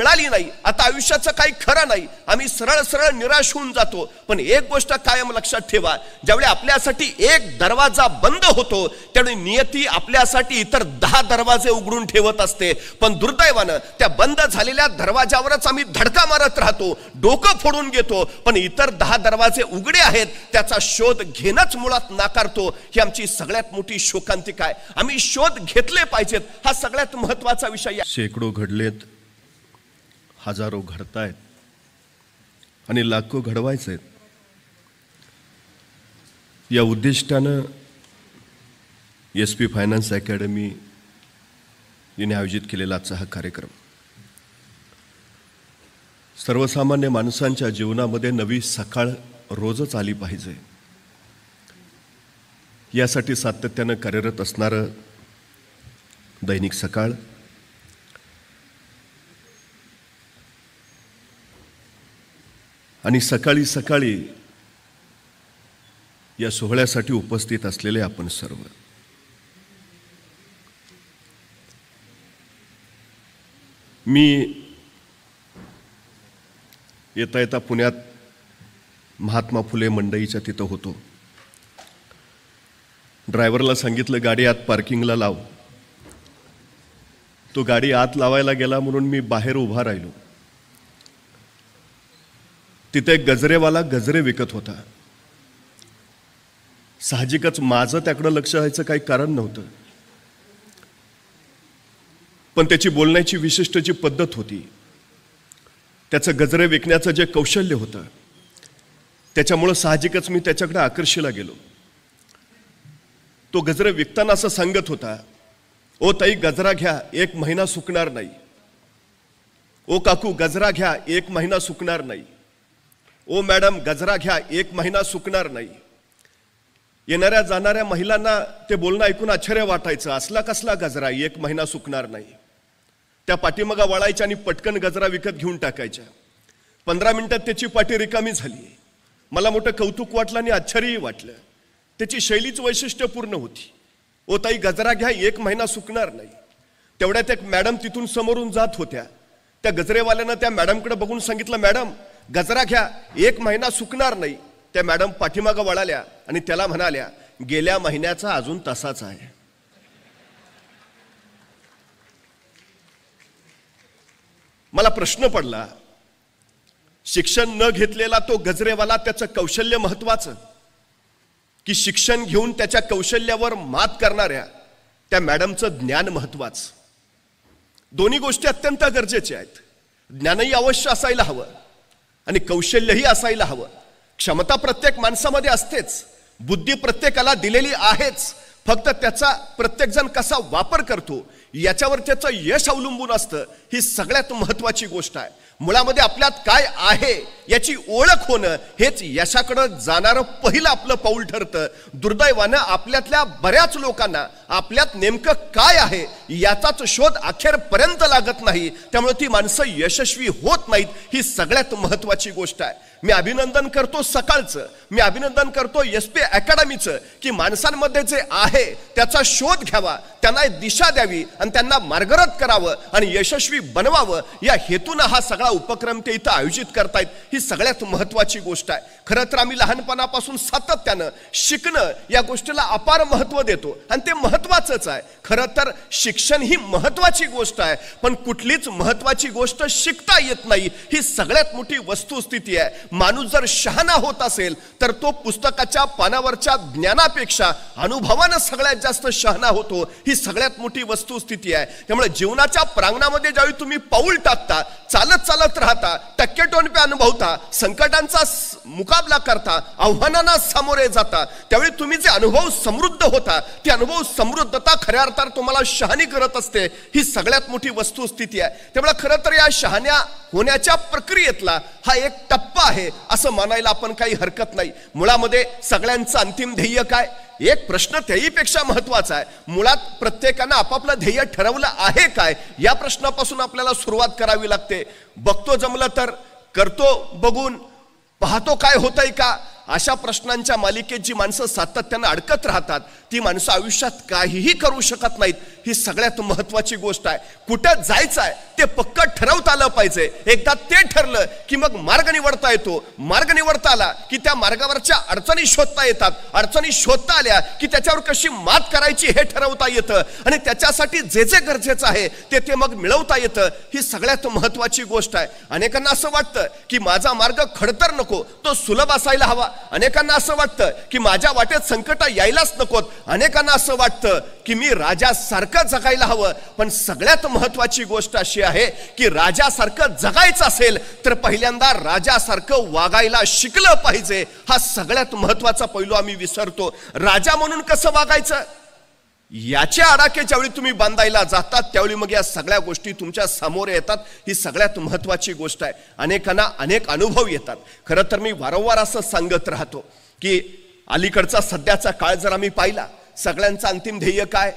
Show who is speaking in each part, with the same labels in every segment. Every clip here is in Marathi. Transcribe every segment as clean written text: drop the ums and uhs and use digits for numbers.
Speaker 1: मिळाली नाही, आता आयुष्याचं काही खरं नाही, आम्ही सरळ सरळ निराश होऊन जातो. पण एक गोष्ट कायम लक्षात ठेवा, ज्यावेळी आपल्यासाठी एक दरवाजा बंद होतो त्यावेळी नियती आपल्यासाठी इतर 10 दरवाजे उघडून ठेवत असते. पण दुर्दैवानं त्या बंद झालेल्या दरवाजावरच आम्ही धडका मारत राहतो, डोकं फोडून घेतो, पण इतर 10 दरवाजे उघडे आहेत त्याचा शोध घेणंच मुळात नाकारतो. ही आमची सगळ्यात मोठी शोकांतिका आहे. आम्ही शोध घेतले पाहिजेत, हा सगळ्यात महत्वाचा विषय.
Speaker 2: शेकडो घडलेत, हजारो घडतायत आणि लाखो घडवायचे आहेत. या उद्दिष्टानं SP फायनान्स अकॅडमी यांनी आयोजित केलेला आजचा हा कार्यक्रम सर्वसामान्य माणसांच्या जीवनामध्ये नवी सकाळ रोजच आली पाहिजे यासाठी सातत्यानं कार्यरत असणारं दैनिक सकाळ आणि सकाळी सकाळी या सोहळ्यासाठी उपस्थित असलेले आपण सर्व. मी येता येता पुण्यात महात्मा फुले मंडईच्या तिथं होतो. ड्रायव्हरला सांगितलं गाडी आत पार्किंगला लाव. तो गाडी आत लावायला गेला म्हणून मी बाहेर उभा राहिलो. तिथे एक गजरेवाला गजरे विकत होता. साहजिकच माझं त्याकडे लक्ष द्यायचं काही कारण नव्हतं, पण त्याची बोलण्याची विशिष्ट जी पद्धत होती, त्याचं गजरे विकण्याचं जे कौशल्य होतं, त्याच्यामुळं साहजिकच मी त्याच्याकडे आकर्षीला गेलो. तो गजरे विकताना असं सांगत होता, ओ ताई गजरा घ्या, 1 महिना सुकणार नाही. ओ काकू गजरा घ्या, 1 महिना सुकणार नाही. ओ मॅडम गजरा घ्या, 1 महिना सुकणार नाही. येणाऱ्या जाणाऱ्या महिलांना ते बोलणं ऐकून आश्चर्य वाटायचं. असला कसला गजरा, 1 महिना सुकणार नाही. त्या पाठीमागा वळायच्या आणि पटकन गजरा विकत घेऊन टाकायच्या. 15 मिनिटात त्याची पाठी रिकामी झाली. मला मोठं कौतुक वाटलं आणि आश्चर्यही वाटलं. त्याची शैलीच वैशिष्ट्यपूर्ण होती. ओ ताई गजरा घ्या, 1 महिना सुकणार नाही. तेवढ्यात एक मॅडम तिथून समोरून जात होत्या. त्या गजरेवाल्यानं त्या मॅडमकडे बघून सांगितलं, मॅडम गजरा घ्या, 1 महिना सुकणार नाही. त्या मॅडम पाठीमागं वळाल्या आणि त्याला म्हणाल्या, गेल्या महिन्याचा अजून तसाच आहे. मला प्रश्न पडला, शिक्षण न घेतलेला तो गजरेवाला त्याचं कौशल्य महत्वाचं की शिक्षण घेऊन त्याच्या कौशल्यावर मात करणाऱ्या त्या मॅडमचं ज्ञान महत्वाचं? दोन्ही गोष्टी अत्यंत गरजेच्या आहेत. ज्ञानही अवश्य असायला हवं आणि कौशल्यही असायला हवं. क्षमता प्रत्येक माणसामध्ये असतेच, बुद्धी प्रत्येकाला दिलेली आहेच, फक्त त्याचा प्रत्येकजण कसा वापर करतो याच्यावर त्याचं यश अवलंबून असतं. ही सगळ्यात महत्वाची गोष्ट आहे. मुळामध्ये आपल्यात काय आहे याची ओळख होणं हेच यशाकडे जाणारं पहिलं आपलं पाऊल ठरतं. दुर्दैवानं आपल्यातल्या बऱ्याच लोकांना आपल्यात नेमकं काय आहे याचाच शोध अखेरपर्यंत लागत नाही. त्यामुळे ती माणसं यशस्वी होत नाहीत. ही सगळ्यात महत्वाची गोष्ट आहे. मी अभिनंदन करतो सकाळचं, मी अभिनंदन करतो SP अकॅडमीचं की माणसांमध्ये जे आहे त्याचा शोध घ्यावा, त्यांना दिशा द्यावी आणि त्यांना मार्गरत करावं आणि यशस्वी बनवावं या हेतून हा सगळा उपक्रम ते इथं आयोजित करतायत. ही सगळ्यात महत्वाची गोष्ट आहे. खरं तर आम्ही लहानपणापासून सातत्यानं शिकणं या गोष्टीला अपार महत्व देतो आणि ते महत्वाचंच आहे. खरं तर शिक्षण ही महत्वाची गोष्ट आहे, पण कुठलीच महत्वाची गोष्ट शिकता येत नाही. ही सगळ्यात मोठी वस्तुस्थिती आहे. माणूस जर शहाणा होत असेल तर तो पुस्तकाच्या पानावरच्या ज्ञानापेक्षा अनुभवानं सगळ्यात जास्त शहाणा होतो. ही सगळ्यात मोठी वस्तुस्थिती आहे. त्यामुळे जीवनाच्या प्रांगणामध्ये ज्यावेळी तुम्ही पाऊल टाकता, चालत चालत राहता, टक्केटोणपे अनुभवता, संकटांचा मुकाबला करता, आव्हानांना सामोरे जाता, त्यावेळी तुम्ही जे अनुभव समृद्ध होता, ती अनुभव समृद्धता खऱ्या अर्थात तुम्हाला शहाणी करत असते. ही सगळ्यात मोठी वस्तुस्थिती आहे. त्यामुळे खरं तर या शहाण्या होण्याच्या प्रक्रियेतला हा एक टप्पा आहे असं मानायला आपण काही हरकत नाही. मुळामध्ये सगळ्यांचं अंतिम ध्येय काय? एक प्रश्न त्याहीपेक्षा महत्वाचा आहे. मुळात प्रत्येकानं आपापलं ध्येय ठरवलं आहे काय या प्रश्नापासून आपल्याला सुरुवात करावी लागते. बघतो जमलं तर, करतो बघून, पाहतो काय होतंय का, अशा प्रश्नांच्या मालिकेत जी माणसं सातत्यानं अडकत राहतात ती माणसं आयुष्यात काहीही करू शकत नाहीत. ही सगळ्यात महत्वाची गोष्ट आहे. कुठं जायचं आहे ते पक्क ठरवता आलं पाहिजे. एकदा ते ठरलं की मग मार्ग निवडता येतो. मार्ग निवडता आला की त्या मार्गावरच्या अडचणी शोधता येतात. अडचणी शोधता आल्या की त्याच्यावर कशी मात करायची हे ठरवता येतं आणि त्याच्यासाठी जे जे गरजेचं आहे ते मग मिळवता येतं. ही सगळ्यात महत्वाची गोष्ट आहे. अनेकांना असं वाटतं की माझा मार्ग खडतर नको, तो सुलभ असायला हवा. अनेकांना असं वाटतं की माझ्या वाटेत संकट यायलाच नकोत. अनेकांना असं वाटतं की मी राजासारखं जगायला हवं. पण सगळ्यात महत्वाची गोष्ट अशी आहे की राजासारखं जगायचं असेल तर पहिल्यांदा राजासारखं वागायला शिकलं पाहिजे. हा सगळ्यात महत्वाचा पैलू आम्ही विसरतो. राजा म्हणून कसं वागायचं याचे आडाखे ज्यावेळी तुम्ही बांधायला जातात त्यावेळी मग या सगळ्या गोष्टी तुमच्या समोर येतात. ही सगळ्यात महत्वाची गोष्ट आहे. अनेकांना अनेक अनुभव येतात. खरं तर मी वारंवार असं सांगत राहतो की अलीकडचा सध्याचा काळ जर आम्ही पाहिला, सगळ्यांचं अंतिम ध्येय काय?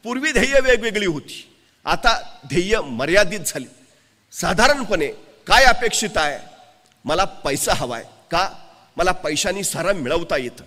Speaker 2: पूर्वी ध्येय वेगवेगळी होती, आता ध्येय मर्यादित झाली. साधारणपणे काय अपेक्षित आहे? मला पैसा हवाय. का? मला पैशानी सारं मिळवता येतं.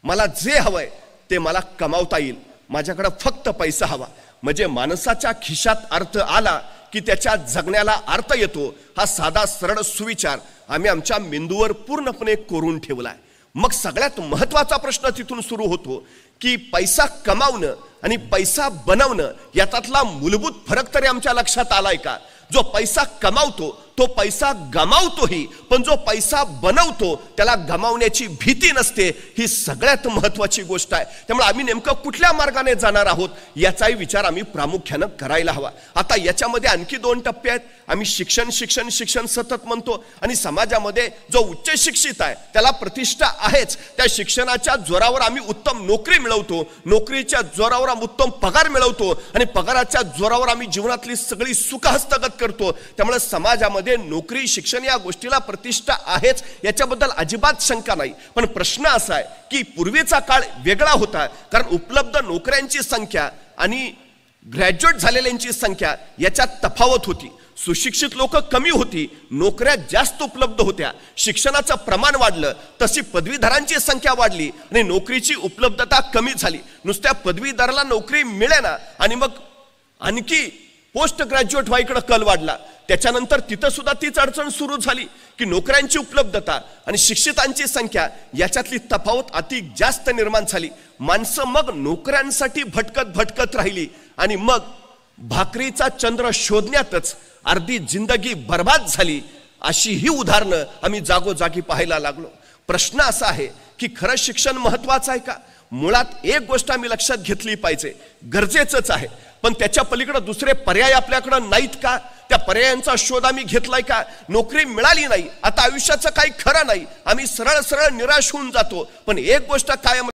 Speaker 2: मला जे हवंय ते मला कमावता येईल. माझ्याकडे फक्त पैसा हवा. म्हणजे माणसाच्या खिशात अर्थ आला की त्याच्या जगण्याला अर्थ येतो. हा साधा सरळ सुविचार आम्ही आमच्या मेंदूवर पूर्णपणे कोरून ठेवलाय. मग सगळ्यात महत्वाचा प्रश्न तिथून सुरू होतो की पैसा कमावणं आणि पैसा बनवणं यातला मूलभूत फरक तरी आमच्या लक्षात आलाय का? जो पैसा कमावतो तो पैसा गमावतोही, पण जो पैसा बनवतो त्याला गमावण्याची भीती नसते. ही सगळ्यात महत्वाची गोष्ट आहे. त्यामुळे आम्ही नेमकं कुठल्या मार्गाने जाणार आहोत याचाही विचार आम्ही प्रामुख्यानं करायला हवा. आता याच्यामध्ये आणखी 2 टप्पे आहेत. आम्ही शिक्षण शिक्षण शिक्षण सतत म्हणतो आणि समाजामध्ये जो उच्च शिक्षित आहे त्याला प्रतिष्ठा आहेच. त्या शिक्षणाच्या जोरावर आम्ही उत्तम नोकरी मिळवतो, नोकरीच्या जोरावर आम्ही उत्तम पगार मिळवतो आणि पगाराच्या जोरावर आम्ही जीवनातली सगळी सुख हस्तगत करतो. त्यामुळे समाजामध्ये नोकरी शिक्षण या गोष्टीला प्रतिष्ठा आहेच, याच्याबद्दल अजिबात शंका नाही. पण प्रश्न असा आहे की पूर्वीचा काळ वेगळा होता, कारण उपलब्ध नोकऱ्यांची संख्या आणि ग्रॅज्युएट झालेल्यांची संख्या याच्यात तफावत होती. सुशिक्षित लोक कमी होती, नोकऱ्या जास्त उपलब्ध होत्या. शिक्षणाचं प्रमाण वाढलं तशी पदवीधरांची संख्या वाढली आणि नोकरीची उपलब्धता कमी झाली. नुसत्या पदवीधराला नोकरी मिळेना आणि मग आणखी पोस्ट ग्रॅज्युएट व्हायकडे कल वाढला. त्याच्यानंतर तिथं सुद्धा तीच अडचण सुरू झाली की नोकऱ्यांची उपलब्धता आणि शिक्षितांची संख्या याच्यातली तफावत अति जास्त निर्माण झाली. माणसं मग नोकऱ्यांसाठी भटकत भटकत राहिली आणि मग भाकरीचा चंद्र शोधण्यातच अर्धी जिंदगी बर्बाद झाली. अशी ही उदाहरणं आम्ही जागोजागी पाहायला लागलो. प्रश्न असा आहे की खरं शिक्षण महत्वाचं आहे का? मुळात एक गोष्ट आम्ही लक्षात घेतली पाहिजे, गरजेचंच आहे, पण त्याच्या पलीकडे दुसरे पर्याय आपल्याकडे नाहीत का? त्या पर्यायांचा शोध आम्ही घेतलाय का? नोकरी मिळाली नाही, आता आयुष्याचं काही खरं नाही, आम्ही सरळ सरळ निराश होऊन जातो. पण एक गोष्ट कायम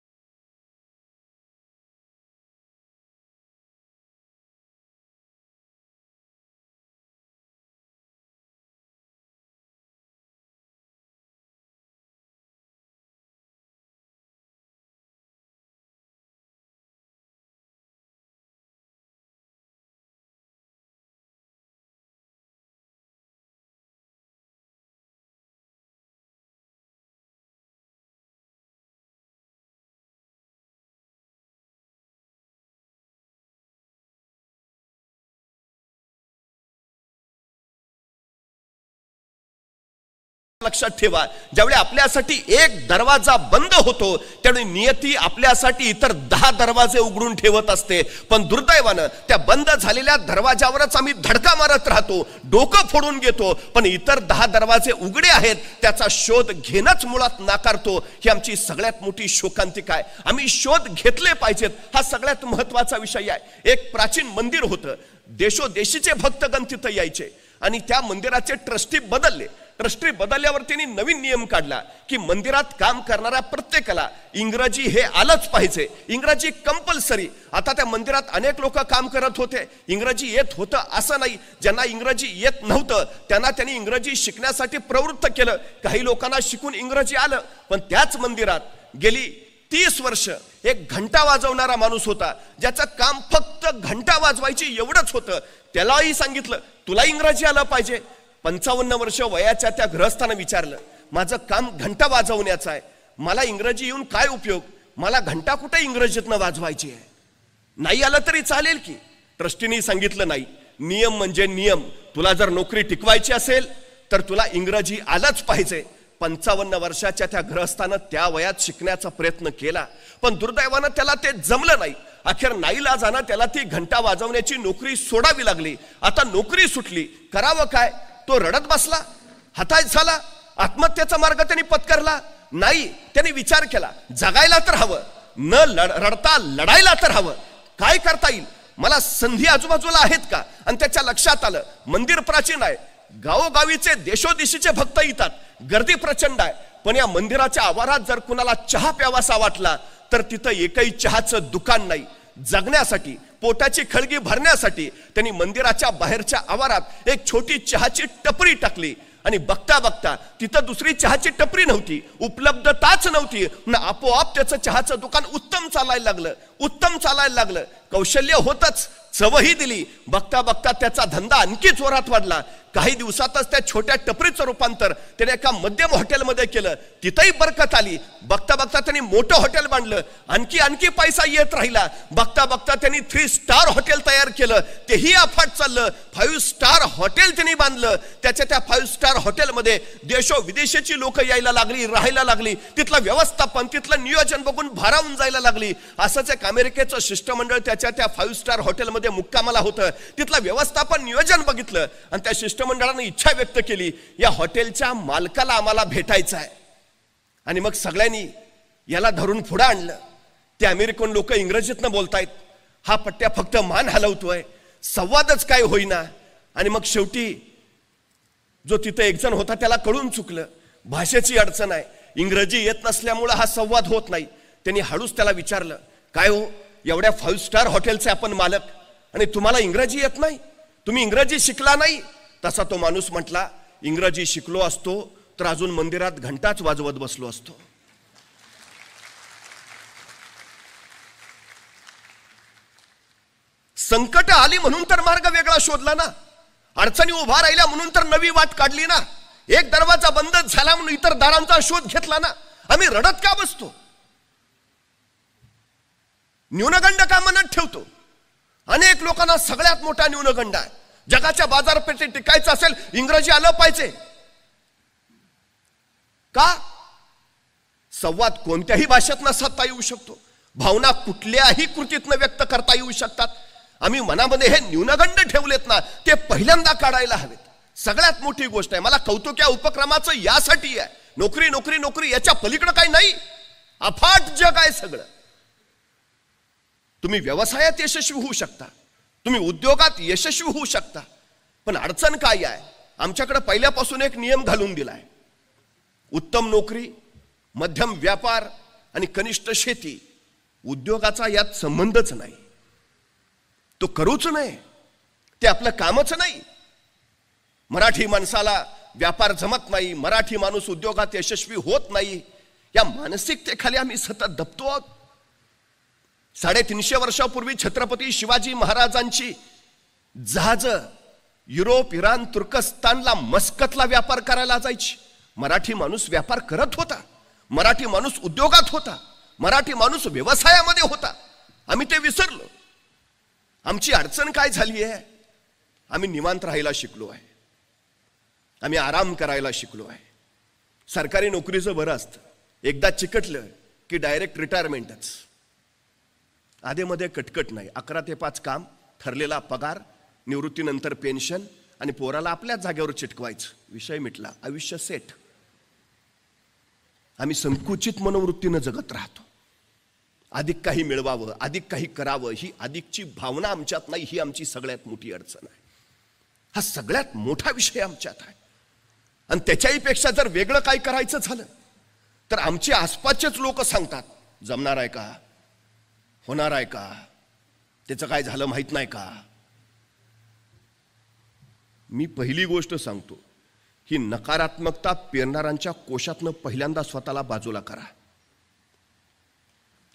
Speaker 2: लक्षात ठेवा, ज्यावेळी आपल्यासाठी एक दरवाजा बंद होतो त्यावेळी नियती आपल्यासाठी इतर 10 दरवाजे उघडून ठेवत असते. पण दुर्दैवानं त्या बंद झालेल्या दरवाजावरच आम्ही धडका मारत राहतो, डोकं फोडून घेतो, पण इतर 10 दरवाजे उघडे आहेत त्याचा शोध घेणंच मुळात नाकारतो. ही आमची सगळ्यात मोठी शोकांतिका आहे. आम्ही शोध घेतले पाहिजेत, हा सगळ्यात महत्वाचा विषय आहे. एक प्राचीन मंदिर होतं, देशोदेशीचे भक्तगण तिथं यायचे आणि त्या मंदिराचे ट्रस्टी बदलले. ट्रस्टी बदलल्यावर त्यांनी नवीन नियम काढला की मंदिरात काम करणाऱ्या प्रत्येकाला इंग्रजी हे आलंच पाहिजे, इंग्रजी कंपल्सरी. आता त्या मंदिरात अनेक लोक काम करत होते, इंग्रजी येत होतं असं नाही. ज्यांना इंग्रजी येत नव्हतं त्यांनी इंग्रजी शिकण्यासाठी प्रवृत्त केलं. काही लोकांना शिकून इंग्रजी आलं. पण त्याच मंदिरात गेली 30 वर्ष एक घंटा वाजवणारा माणूस होता, ज्याचं काम फक्त घंटा वाजवायची एवढंच होतं. त्यालाही सांगितलं तुला इंग्रजी आलं पाहिजे. 55 वर्ष वयाच्या त्या गृहस्थानं विचारलं, माझं काम घंटा वाजवण्याचं आहे, मला इंग्रजी येऊन काय उपयोग? मला घंटा कुठे इंग्रजीतनं वाजवायची आहे? नाही आलं तरी चालेल की. ट्रस्टीनी सांगितलं नाही, नियम म्हणजे नियम, तुला जर नोकरी टिकवायची असेल तर तुला इंग्रजी आलंच पाहिजे. 55 वर्षाच्या त्या गृहस्थानं त्या वयात शिकण्याचा प्रयत्न केला, पण दुर्दैवानं त्याला ते जमलं नाही. अखेर नाईलाजानं त्याला ती घंटा वाजवण्याची नोकरी सोडावी लागली. आता नोकरी सुटली, करावं काय? तो रडत बसला, हताश झाला. आत्महत्येचा मार्ग त्यांनी पत्करला नाही. त्यांनी विचार केला, जगायला तर हवं, न रडता लढायला तर हवं. काय करता येईल? मला संधी आजूबाजूला आहेत का? आणि त्याच्या लक्षात आलं, मंदिर प्राचीन आहे, गावोगावीचे देशोदेशीचे भक्त येतात, गर्दी प्रचंड आहे, पण या मंदिराच्या आवारात जर कुणाला चहा प्यावासा वाटला तर तिथं एकही चहाचं दुकान नाही. जगण्यासाठी, पोटाची खळगी भरण्यासाठी त्यांनी मंदिराच्या बाहेरच्या आवारात एक छोटी चहाची टपरी टाकली. आणि बघता बघता तिथं दुसरी चहाची टपरी नव्हती, उपलब्धताच नव्हती. आपोआप त्याचं चहाचं दुकान उत्तम चालायला लागलं. कौशल्य होतच, चवही दिली. बघता बघता त्याचा धंदा आणखी जोरात वाढला. काही दिवसातच त्या छोट्या टपरीचं रूपांतर त्याने एका मध्यम हॉटेलमध्ये केलं. तिथंही बरकत आली. बघता बघता त्यांनी मोठं हॉटेल बांधलं. आणखी पैसा येत राहिला. बघता बघता त्यांनी 3 स्टार हॉटेल तयार केलं. तेही अफाट चाललं. 5 स्टार हॉटेल त्यांनी बांधलं. त्याच्या त्या 5 स्टार हॉटेलमध्ये देशो विदेशाची लोक यायला लागली, राहायला लागली. तिथलं व्यवस्थापन, तिथलं नियोजन बघून भारावून जायला लागली. असंच एक अमेरिकेचं शिष्टमंडळ त्याच्या त्या 5 स्टार हॉटेलमध्ये मुक्कामाला होतं. तिथलं व्यवस्थापन, नियोजन बघितलं आणि त्या शिष्टमंडळाने इच्छा व्यक्त केली, या हॉटेलच्या मालकाला आम्हाला भेटायचं आहे. आणि मग सगळ्यांनी याला धरून पुढे आणलं. ते अमेरिकन लोक इंग्रजीतनं बोलतायत, हा पट्ट्या फक्त मान हलवतोय, संवादच काय होईना. आणि मग शेवटी जो तिथे एक जण होता त्याला कळून चुकलं, भाषेची अडचण आहे, इंग्रजी येत नसल्यामुळे हा संवाद होत नाही. त्यांनी हळूच त्याला विचारलं, काय हो, एवढ्या 5 स्टार हॉटेलचे आपण मालक आणि तुम्हाला इंग्रजी येत नाही? तुम्ही इंग्रजी शिकला नाही? तसा तो माणूस म्हटला, इंग्रजी शिकलो असतो तर अजून मंदिरात घंटाच वाजवत बसलो असतो. संकट आली म्हणून तर मार्ग वेगळा शोधला ना, अडचणी उभा राहिल्या म्हणून तर नवी वाट काढली ना, एक दरवाजा बंद झाला म्हणून इतर दारांचा शोध घेतला ना. आम्ही रडत का बसतो? न्यूनगंड का मनात ठेवतो? अनेक लोकांना सगळ्यात मोठा न्यूनगंड आहे, जगाच्या बाजारपेठेत टिकायचं असेल इंग्रजी आलं पाहिजे. का? संवाद कोणत्याही भाषेतनं साधता येऊ शकतो, भावना कुठल्याही कृतीतनं व्यक्त करता येऊ शकतात. आम्ही मनामध्ये हे न्यूनगंड ठेवलेत ना, ते पहिल्यांदा काढायला हवेत. सगळ्यात मोठी गोष्ट आहे. मला कौतुक या उपक्रमाचं यासाठी आहे. नोकरी नोकरी नोकरी याच्या पलीकडे काही नाही, अफाट जग आहे सगळं. तुम्ही व्यवसायात यशस्वी होऊ शकता, तुम्ही उद्योगात यशस्वी होऊ शकता, पण अडचण काय आहे? आमच्याकडे पहिल्यापासून एक नियम घालून दिलाय, उत्तम नोकरी, मध्यम व्यापार आणि कनिष्ठ शेती. उद्योगाचा यात संबंधच नाही, तो करूच नाही, ते आपलं कामच नाही. मराठी माणसाला व्यापार जमत नाही, मराठी माणूस उद्योगात यशस्वी होत नाही, या मानसिकतेखाली आम्ही सतत दबतो आहोत. 350 वर्षापूर्वी छत्रपती शिवाजी महाराजांची जहाज युरोप, इराण, तुर्कस्तानला, मस्कतला व्यापार करायला जायची. मराठी माणूस व्यापार करत होता, मराठी माणूस उद्योगात होता, मराठी माणूस व्यवसायामध्ये होता. आम्ही ते विसरलो. आमची अडचण काय झाली आहे? आम्ही निवांत राहायला शिकलो आहे, आम्ही आराम करायला शिकलो आहे. सरकारी नोकरीचं बरं असतं, एकदा चिकटलं की डायरेक्ट रिटायरमेंटच. आधेमध्ये कटकट नाही, 11 ते 5 काम, ठरलेला पगार, निवृत्तीनंतर पेन्शन आणि पोराला आपल्याच जागेवर चिटकवायचं, विषय मिटला, आयुष्य सेट. आम्ही संकुचित मनोवृत्तीनं जगत राहतो. अधिक काही मिळवावं, अधिक काही करावं, ही अधिकची भावना आमच्यात नाही. ही आमची सगळ्यात मोठी अडचण आहे. हा सगळ्यात मोठा विषय आमच्यात आहे. आणि त्याच्याही पेक्षा जर वेगळं काय करायचं झालं तर आमचे आसपासचेच लोक सांगतात, जमणार आहे का, होणार आहे का, त्याचं काय झालं माहित नाही का. मी पहिली गोष्ट सांगतो, ही नकारात्मकता पेरणाऱ्यांच्या कोशातनं पहिल्यांदा स्वतःला बाजूला करा.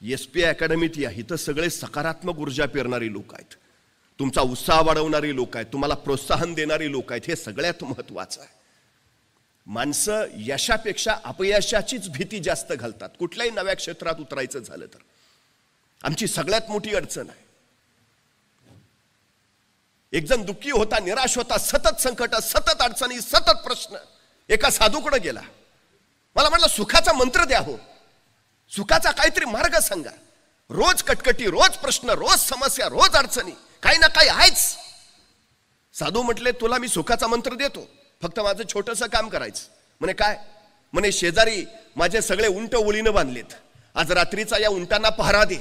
Speaker 2: एसपी अकॅडमीत या, इथं सगळे सकारात्मक ऊर्जा पेरणारी लोक आहेत, तुमचा उत्साह वाढवणारी लोक आहेत, तुम्हाला प्रोत्साहन देणारी लोक आहेत. हे सगळ्यात महत्वाचं आहे. माणसं यशापेक्षा अपयशाचीच भीती जास्त घालतात कुठल्याही नव्या क्षेत्रात उतरायचं झालं तर. आमची सगळ्यात मोठी अडचण आहे. एक जण दुःखी होता, निराश होता, सतत संकट, सतत अडचणी, सतत प्रश्न. एका साधूकडे गेला. मला म्हटलं सुखाचा मंत्र द्या हो, सुखाचा काहीतरी मार्ग सांगा. रोज कटकटी, रोज प्रश्न, रोज समस्या, रोज अडचणी, काही ना काही आहेच. साधू म्हटले तुला मी सुखाचा मंत्र देतो, फक्त माझं छोटंसं काम करायचं. म्हणे काय? म्हणे शेजारी माझे सगळे उंट ओळीनं बांधलेत, आज रात्रीचा या उंटांना पहारा दे.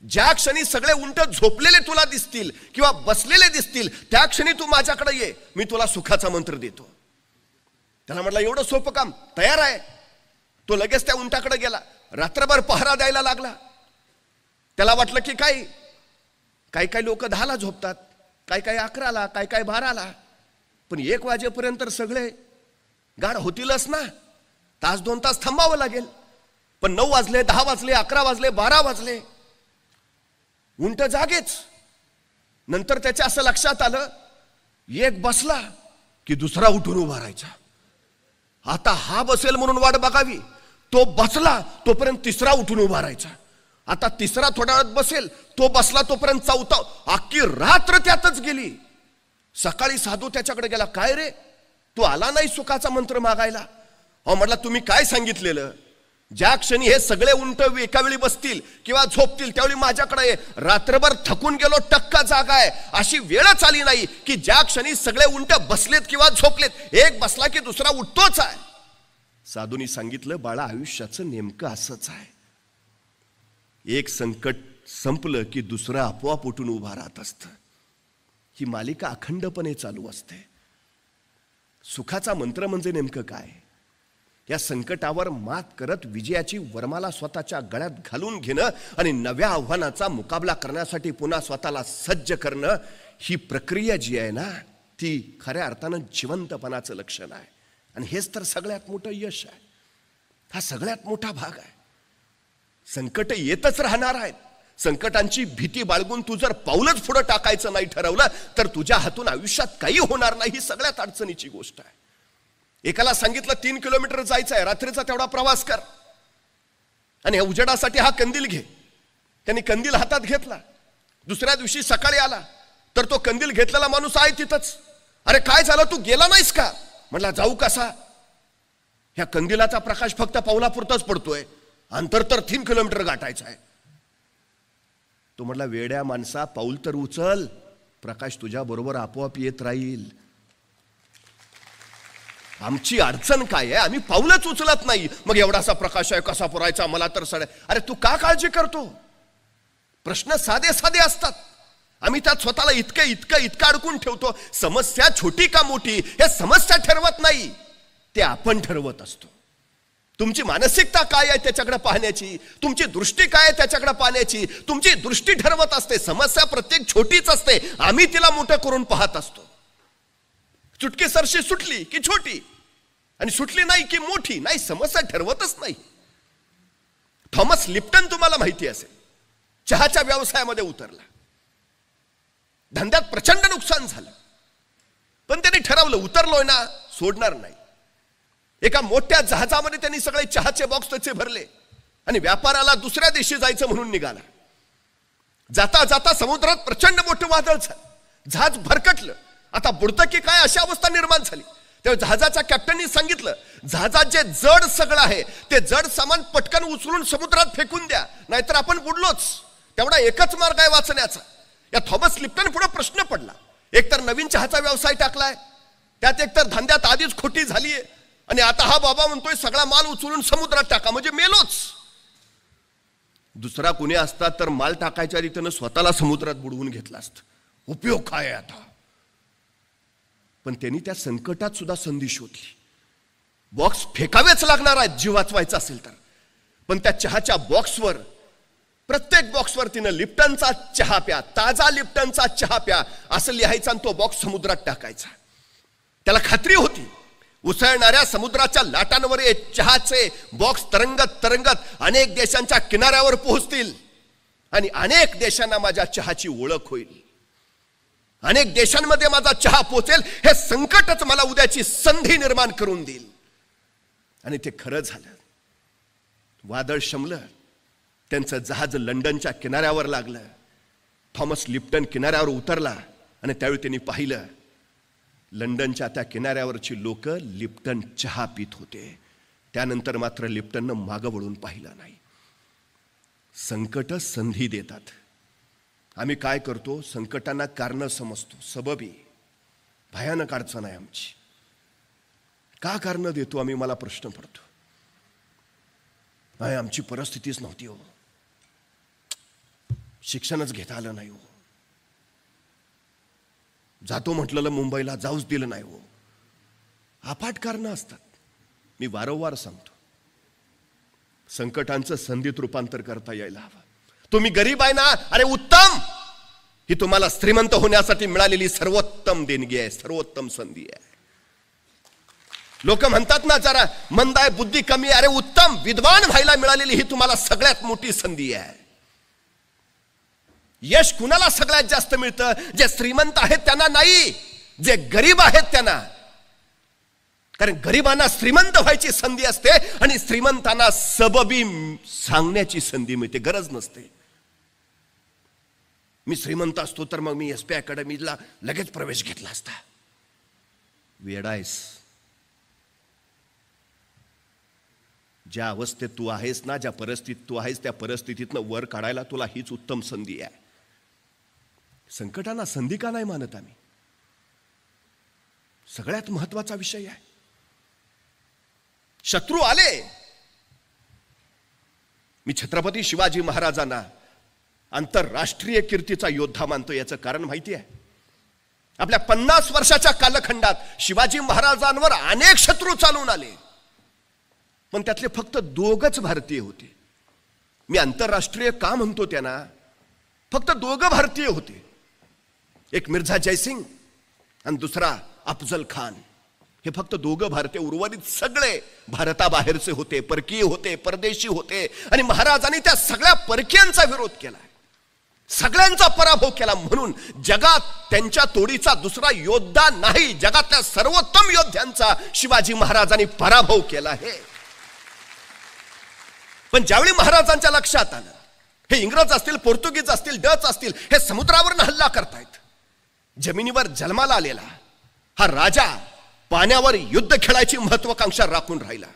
Speaker 2: ज्या क्षणी सगळे उंट झोपलेले तुला दिसतील किंवा बसलेले दिसतील त्या क्षणी तू माझ्याकडे ये, मी तुला सुखाचा मंत्र देतो. त्याला म्हटलं एवढं सोपं काम, तयार आहे. तो लगेच त्या उंटाकडे गेला, रात्रभर पहारा द्यायला लागला. त्याला वाटलं की काही काही लोक 10ला झोपतात, काही 11ला, काही 12ला, पण 1 वाजेपर्यंत सगळे गाढ होतीलच ना. तास 2 तास थांबावं लागेल. पण 9 वाजले, 10 वाजले, 11 वाजले, 12 वाजले, उंट जागेच. नंतर त्याच्या असं लक्षात आलं, एक बसला की दुसरा उठून उभा राहायचा. आता हा बसेल म्हणून वाट बघावी, तो बसला तोपर्यंत तिसरा उठून उभा राहायचा. आता तिसरा थोड्या वेळात बसेल, तो बसला तोपर्यंत चौथा. अख्खी रात्र त्यातच गेली. सकाळी साधू त्याच्याकडे गेला, काय रे तू आला नाही सुखाचा मंत्र मागायला? अहो म्हटलं तुम्ही काय सांगितलेलं, ज्या क्षणी हे सगळे उंट एका वेळी बसतील किंवा झोपतील त्यावेळी माझ्याकडे ये. रात्रभर थकून गेलो, टक्का जागा आहे, अशी वेळच आली नाही की ज्या क्षणी सगळे उंट बसलेत किंवा झोपलेत, एक बसला की दुसरा उठतोच आहे. साधूंनी सांगितलं बाळा, आयुष्याचं नेमकं असंच आहे. एक संकट संपलं की दुसरं आपोआप उठून उभा राहत असतं. ही मालिका अखंडपणे चालू असते. सुखाचा मंत्र म्हणजे नेमकं काय? या संकटावर मात करत विजयाची वरमाला स्वतःच्या गळ्यात घालून घेणं आणि नव्या आव्हानाचा मुकाबला करण्यासाठी पुन्हा स्वतःला सज्ज करणं, ही प्रक्रिया जी आहे ना, ती खऱ्या अर्थानं जिवंतपणाचं लक्षण आहे. आणि हेच तर सगळ्यात मोठं यश आहे. हा सगळ्यात मोठा भाग आहे. संकट येतच राहणार आहेत. संकटांची भीती बाळगून तू जर पाऊलच पुढे टाकायचं नाही ठरवलं तर तुझ्या हातून आयुष्यात काही होणार नाही. ही सगळ्यात अडचणीची गोष्ट आहे. एकाला सांगितलं 3 किलोमीटर जायचं आहे, रात्रीचा तेवढा प्रवास कर आणि उजेडासाठी हा कंदील घे. त्यांनी कंदील हातात घेतला. दुसऱ्या दिवशी सकाळी आला तर तो कंदील घेतलेला माणूस आहे तिथंच. अरे काय झालं, तू गेला नाहीस का? म्हटला जाऊ कसा, ह्या कंदिलाचा प्रकाश फक्त पावलापुरताच पडतोय, अंतर तर 3 किलोमीटर गाठायचं आहे. तो म्हटला वेड्या माणसा, पाऊल तर उचल, प्रकाश तुझ्या बरोबर आपोआप येत राहील. आमची अडचण काय आहे, आम्ही पाऊलच उचलत नाही. मग एवढासा प्रकाश आहे, कसा पुरायचा, मला तर सड. अरे तू का काळजी करतो? प्रश्न साधे साधे असतात, आम्ही त्यात स्वतःला इतकं अडकून ठेवतो. समस्या छोटी का मोठी हे समस्या ठरवत नाही, ते आपण ठरवत असतो. तुमची मानसिकता काय आहे त्याच्याकडे पाहण्याची, तुमची दृष्टी काय आहे त्याच्याकडे पाहण्याची, तुमची दृष्टी ठरवत असते. समस्या प्रत्येक छोटीच असते, आम्ही तिला मोठं करून पाहत असतो. चुटकी सरशी सुटली की छोटी आणि सुटली नाही की मोठी, नाही, समस्या ठरवतच नाही. थॉमस लिप्टन तुम्हाला माहिती असेल, चहाच्या व्यवसायामध्ये उतरला. धंद्यात प्रचंड नुकसान झालं, पण त्यांनी ठरवलं उतरलोय ना, सोडणार नाही. एका मोठ्या जहाजामध्ये त्यांनी सगळे चहाचे बॉक्स त्याचे भरले आणि व्यापाराला दुसऱ्या देशी जायचं म्हणून निघाला. जाता जाता समुद्रात प्रचंड मोठं वादळ झालं, जहाज भरकटलं. आता बुडतं की काय अशी अवस्था निर्माण झाली. तेव्हा जहाजाच्या कॅप्टननी सांगितलं, जहाजात जे जड सगळं आहे ते जड सामान पटकन उचलून समुद्रात फेकून द्या, नाहीतर आपण बुडलोच. तेवढा एकच मार्ग आहे वाचण्याचा. या थॉमस लिप्टन पुढे प्रश्न पडला, एकतर नवीन चहाचा व्यवसाय टाकलाय, त्यात एकतर धंद्यात आधीच खोटी झालीये, आणि आता हा बाबा म्हणतोय सगळा माल उचलून समुद्रात टाका, म्हणजे मेलोच. दुसरा कुणी असता तर माल टाकायच्या रीतीनं स्वतःला समुद्रात बुडवून घेतला असतं. उपयोग काय आता? पण त्यांनी त्या संकटात सुद्धा संधी शोधली. बॉक्स फेकावेच लागणार आहेत जीव वाचवायचा असेल तर, पण त्या चहाच्या बॉक्सवर, प्रत्येक बॉक्सवर तिनं लिप्टनचा चहा प्या, ताजा लिप्टनचा चहा प्या असं लिहायचं आणि तो बॉक्स समुद्रात टाकायचा. त्याला खात्री होती उसळणाऱ्या समुद्राच्या लाटांवर हे चहाचे बॉक्स तरंगत तरंगत अनेक देशांच्या किनाऱ्यावर पोहोचतील आणि अनेक देशांना माझ्या चहाची ओळख होईल, अनेक देशांमध्ये माझा चहा पोहोचेल. हे संकटच मला उद्याची संधी निर्माण करून देईल. आणि ते खरं झालं. वादळ शमलं, त्यांचं जहाज लंडनच्या किनाऱ्यावर लागलं. थॉमस लिप्टन किनाऱ्यावर उतरला आणि त्यावेळी त्यांनी पाहिलं लंडनच्या त्या किनाऱ्यावरची लोक लिप्टन चहा पित होते. त्यानंतर मात्र लिप्टननं मागं वळून पाहिलं नाही. संकट संधी देतात. आम्ही काय करतो, संकटांना कारण समजतो, सबबी भयानक अडचण आहे आमची. का कारण देतो आम्ही, मला प्रश्न पडतो. नाही, आमची परिस्थितीच नव्हती हो, शिक्षणच घेता आलं नाही हो, जातो म्हटलेलं मुंबईला जाऊच दिलं नाही हो. अफाट कारणं असतात. मी वारंवार सांगतो, संकटांचं संधीत रूपांतर करता यायला हवं. तुम्ही गरीब आहे ना, अरे उत्तम, ही तुम्हाला श्रीमंत होण्यासाठी मिळालेली सर्वोत्तम देणगी आहे, सर्वोत्तम संधी आहे. लोक म्हणतात ना जरा मंद आहे, बुद्धी कमी आहे, अरे उत्तम, विद्वान व्हायला मिळालेली ही तुम्हाला सगळ्यात मोठी संधी आहे. यश कुणाला सगळ्यात जास्त मिळतं, जे श्रीमंत आहेत त्यांना नाही, जे गरीब आहेत त्यांना. कारण गरिबांना श्रीमंत व्हायची संधी असते आणि श्रीमंतांना सबबी सांगण्याची संधी मिळते, गरज नसते. मी श्रीमंत असतो तर मग मी SP अकॅडमीला लगेच प्रवेश घेतला असता. वेडायस. ज्या अवस्थेत तू आहेस ना, ज्या परिस्थितीत तू आहेस, त्या परिस्थितीतनं वर काढायला तुला हीच उत्तम संधी आहे. संकटांना संधी का नाही मानत आम्ही? सगळ्यात महत्वाचा विषय आहे. शत्रू आले. मी छत्रपती शिवाजी महाराजांना आंतरराष्ट्रीय कीर्तीचा योद्धा मानतो. याचं कारण माहिती आहे, आपल्या 50 वर्षाच्या कालखंडात शिवाजी महाराजांवर अनेक शत्रू चालून आले, पण त्यातले फक्त 2च भारतीय होते. मी आंतरराष्ट्रीय का म्हणतो त्यांना, फक्त 2 भारतीय होते. एक मिर्झा जयसिंग आणि दुसरा अफजल खान. हे फक्त 2 भारतीय, उर्वरित सगळे भारताबाहेरचे होते, परकीय होते, परदेशी होते. आणि महाराजांनी त्या सगळ्या परकीयांचा विरोध केला, सगळ्यांचा पराभव केला. म्हणून जगात त्यांच्या तोडीचा दुसरा योद्धा नाही, जगातल्या सर्वोत्तम योद्ध्यांचा शिवाजी महाराजांनी पराभव केला आहे. पण ज्यावेळी महाराजांच्या लक्षात आलं, हे इंग्रज असतील, पोर्तुगीज असतील, डच असतील, हे समुद्रावर हल्ला करतायत. जमिनीवर जन्माला आलेला हा राजा पाण्यावर युद्ध खेळायची महत्वाकांक्षा राखून राहिला.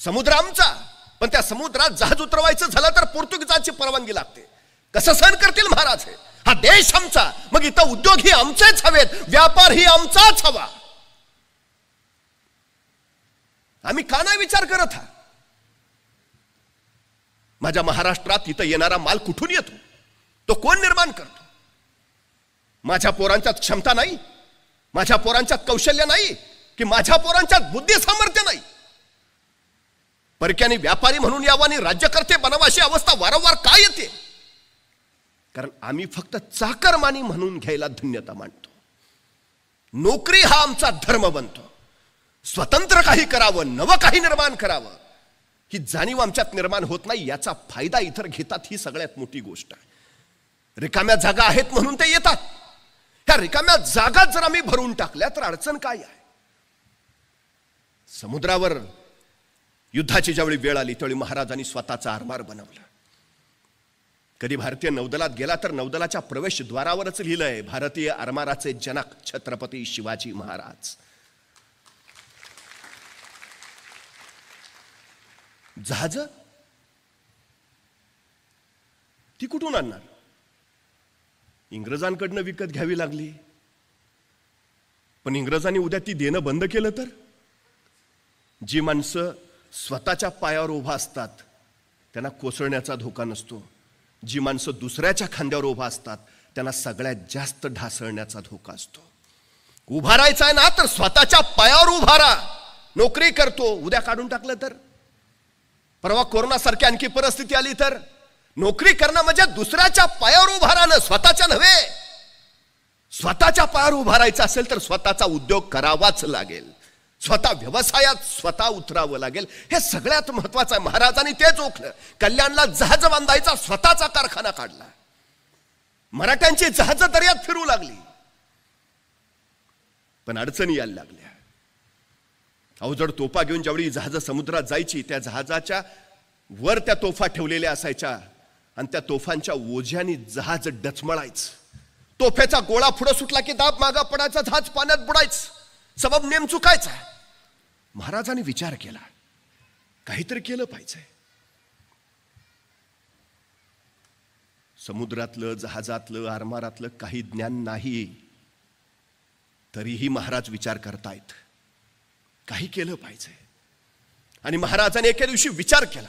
Speaker 2: समुद्र आमचा, पण त्या समुद्रात जहाज उतरवायचं झालं तर पोर्तुगीजांची परवानगी लागते. कसं सहन करतील महाराज? हा देश आमचा, मग इथं उद्योग ही आमचेच हवेत, व्यापार ही आमचाच हवा. आम्ही का नाही विचार करत? हा माझ्या महाराष्ट्रात इथं येणारा माल कुठून येतो, तो कोण निर्माण करतो? माझ्या पोरांच्यात क्षमता नाही, माझ्या पोरांच्यात कौशल्य नाही, की माझ्या पोरांच्यात बुद्धी सामर्थ्य नाही? परक्याने व्यापारी म्हणून यावं आणि राज्यकर्ते बनावा अशी अवस्था वारंवार का येते? कारण आम्ही फक्त चाकरमानी म्हणून घ्यायला धन्यता मानतो. नोकरी हा आमचा धर्म बनतो. स्वतंत्र काही करावं, नवं काही निर्माण करावं, ही जाणीव आमच्यात निर्माण होत नाही. याचा फायदा इतर घेतात, ही सगळ्यात मोठी गोष्ट आहे. रिकाम्या जागा आहेत म्हणून ते येतात. ह्या रिकाम्या जागा जर आम्ही भरून टाकल्या तर अडचण काय आहे? समुद्रावर युद्धाची ज्यावेळी वेळ आली त्यावेळी महाराजांनी स्वतःचा आरमार बनवला. कधी भारतीय नौदलात गेला तर नौदलाच्या प्रवेशद्वारावरच लिहिलंय, भारतीय आरमाराचे जनक छत्रपती शिवाजी महाराज. जहाज ती कुठून आणणार? इंग्रजांकडनं विकत घ्यावी लागली. पण इंग्रजांनी उद्या ती देणं बंद केलं तर? जी माणसं स्वतःच्या पायावर उभा असतात त्यांना कोसळण्याचा धोका नसतो. जी माणसं दुसऱ्याच्या खांद्यावर उभा असतात त्यांना सगळ्यात जास्त ढासळण्याचा धोका असतो. उभा राहायचा आहे ना तर स्वतःच्या पायावर उभा राहा. नोकरी करतो, उद्या काढून टाकलं तर? परवा कोरोनासारखी आणखी परिस्थिती आली तर? नोकरी करणं म्हणजे दुसऱ्याच्या पायावर उभा राहणं, स्वतःच्या नव्हे. स्वतःच्या पायावर उभा राहायचं असेल तर स्वतःचा उद्योग करावाच लागेल, स्वतः व्यवसायात स्वतः उतरावं लागेल. हे सगळ्यात महत्वाचं आहे. महाराजांनी तेच ओळखलं. कल्याणला जहाज बांधायचा स्वतःचा कारखाना काढला. मराठ्यांची जहाज दर्यात फिरू लागली, पण अडचणी यायला लागल्या. अवजड तोफा घेऊन ज्यावेळी जहाज समुद्रात जायची, त्या जहाजाच्या वर त्या तोफा ठेवलेल्या असायच्या आणि त्या तोफांच्या ओझ्याने जहाज डचमळायचं. तोफेचा गोळा पुढे सुटला की दाब मागा पडायचा, जहाज पाण्यात बुडायचं, सबब नेम चुकायचा. महाराजांनी विचार केला, काहीतरी केलं पाहिजे. समुद्रातलं, जहाजातलं, आरमारातलं काही ज्ञान नाही, तरीही महाराज विचार करतायत, काही केलं पाहिजे. आणि महाराजांनी एके दिवशी विचार केला.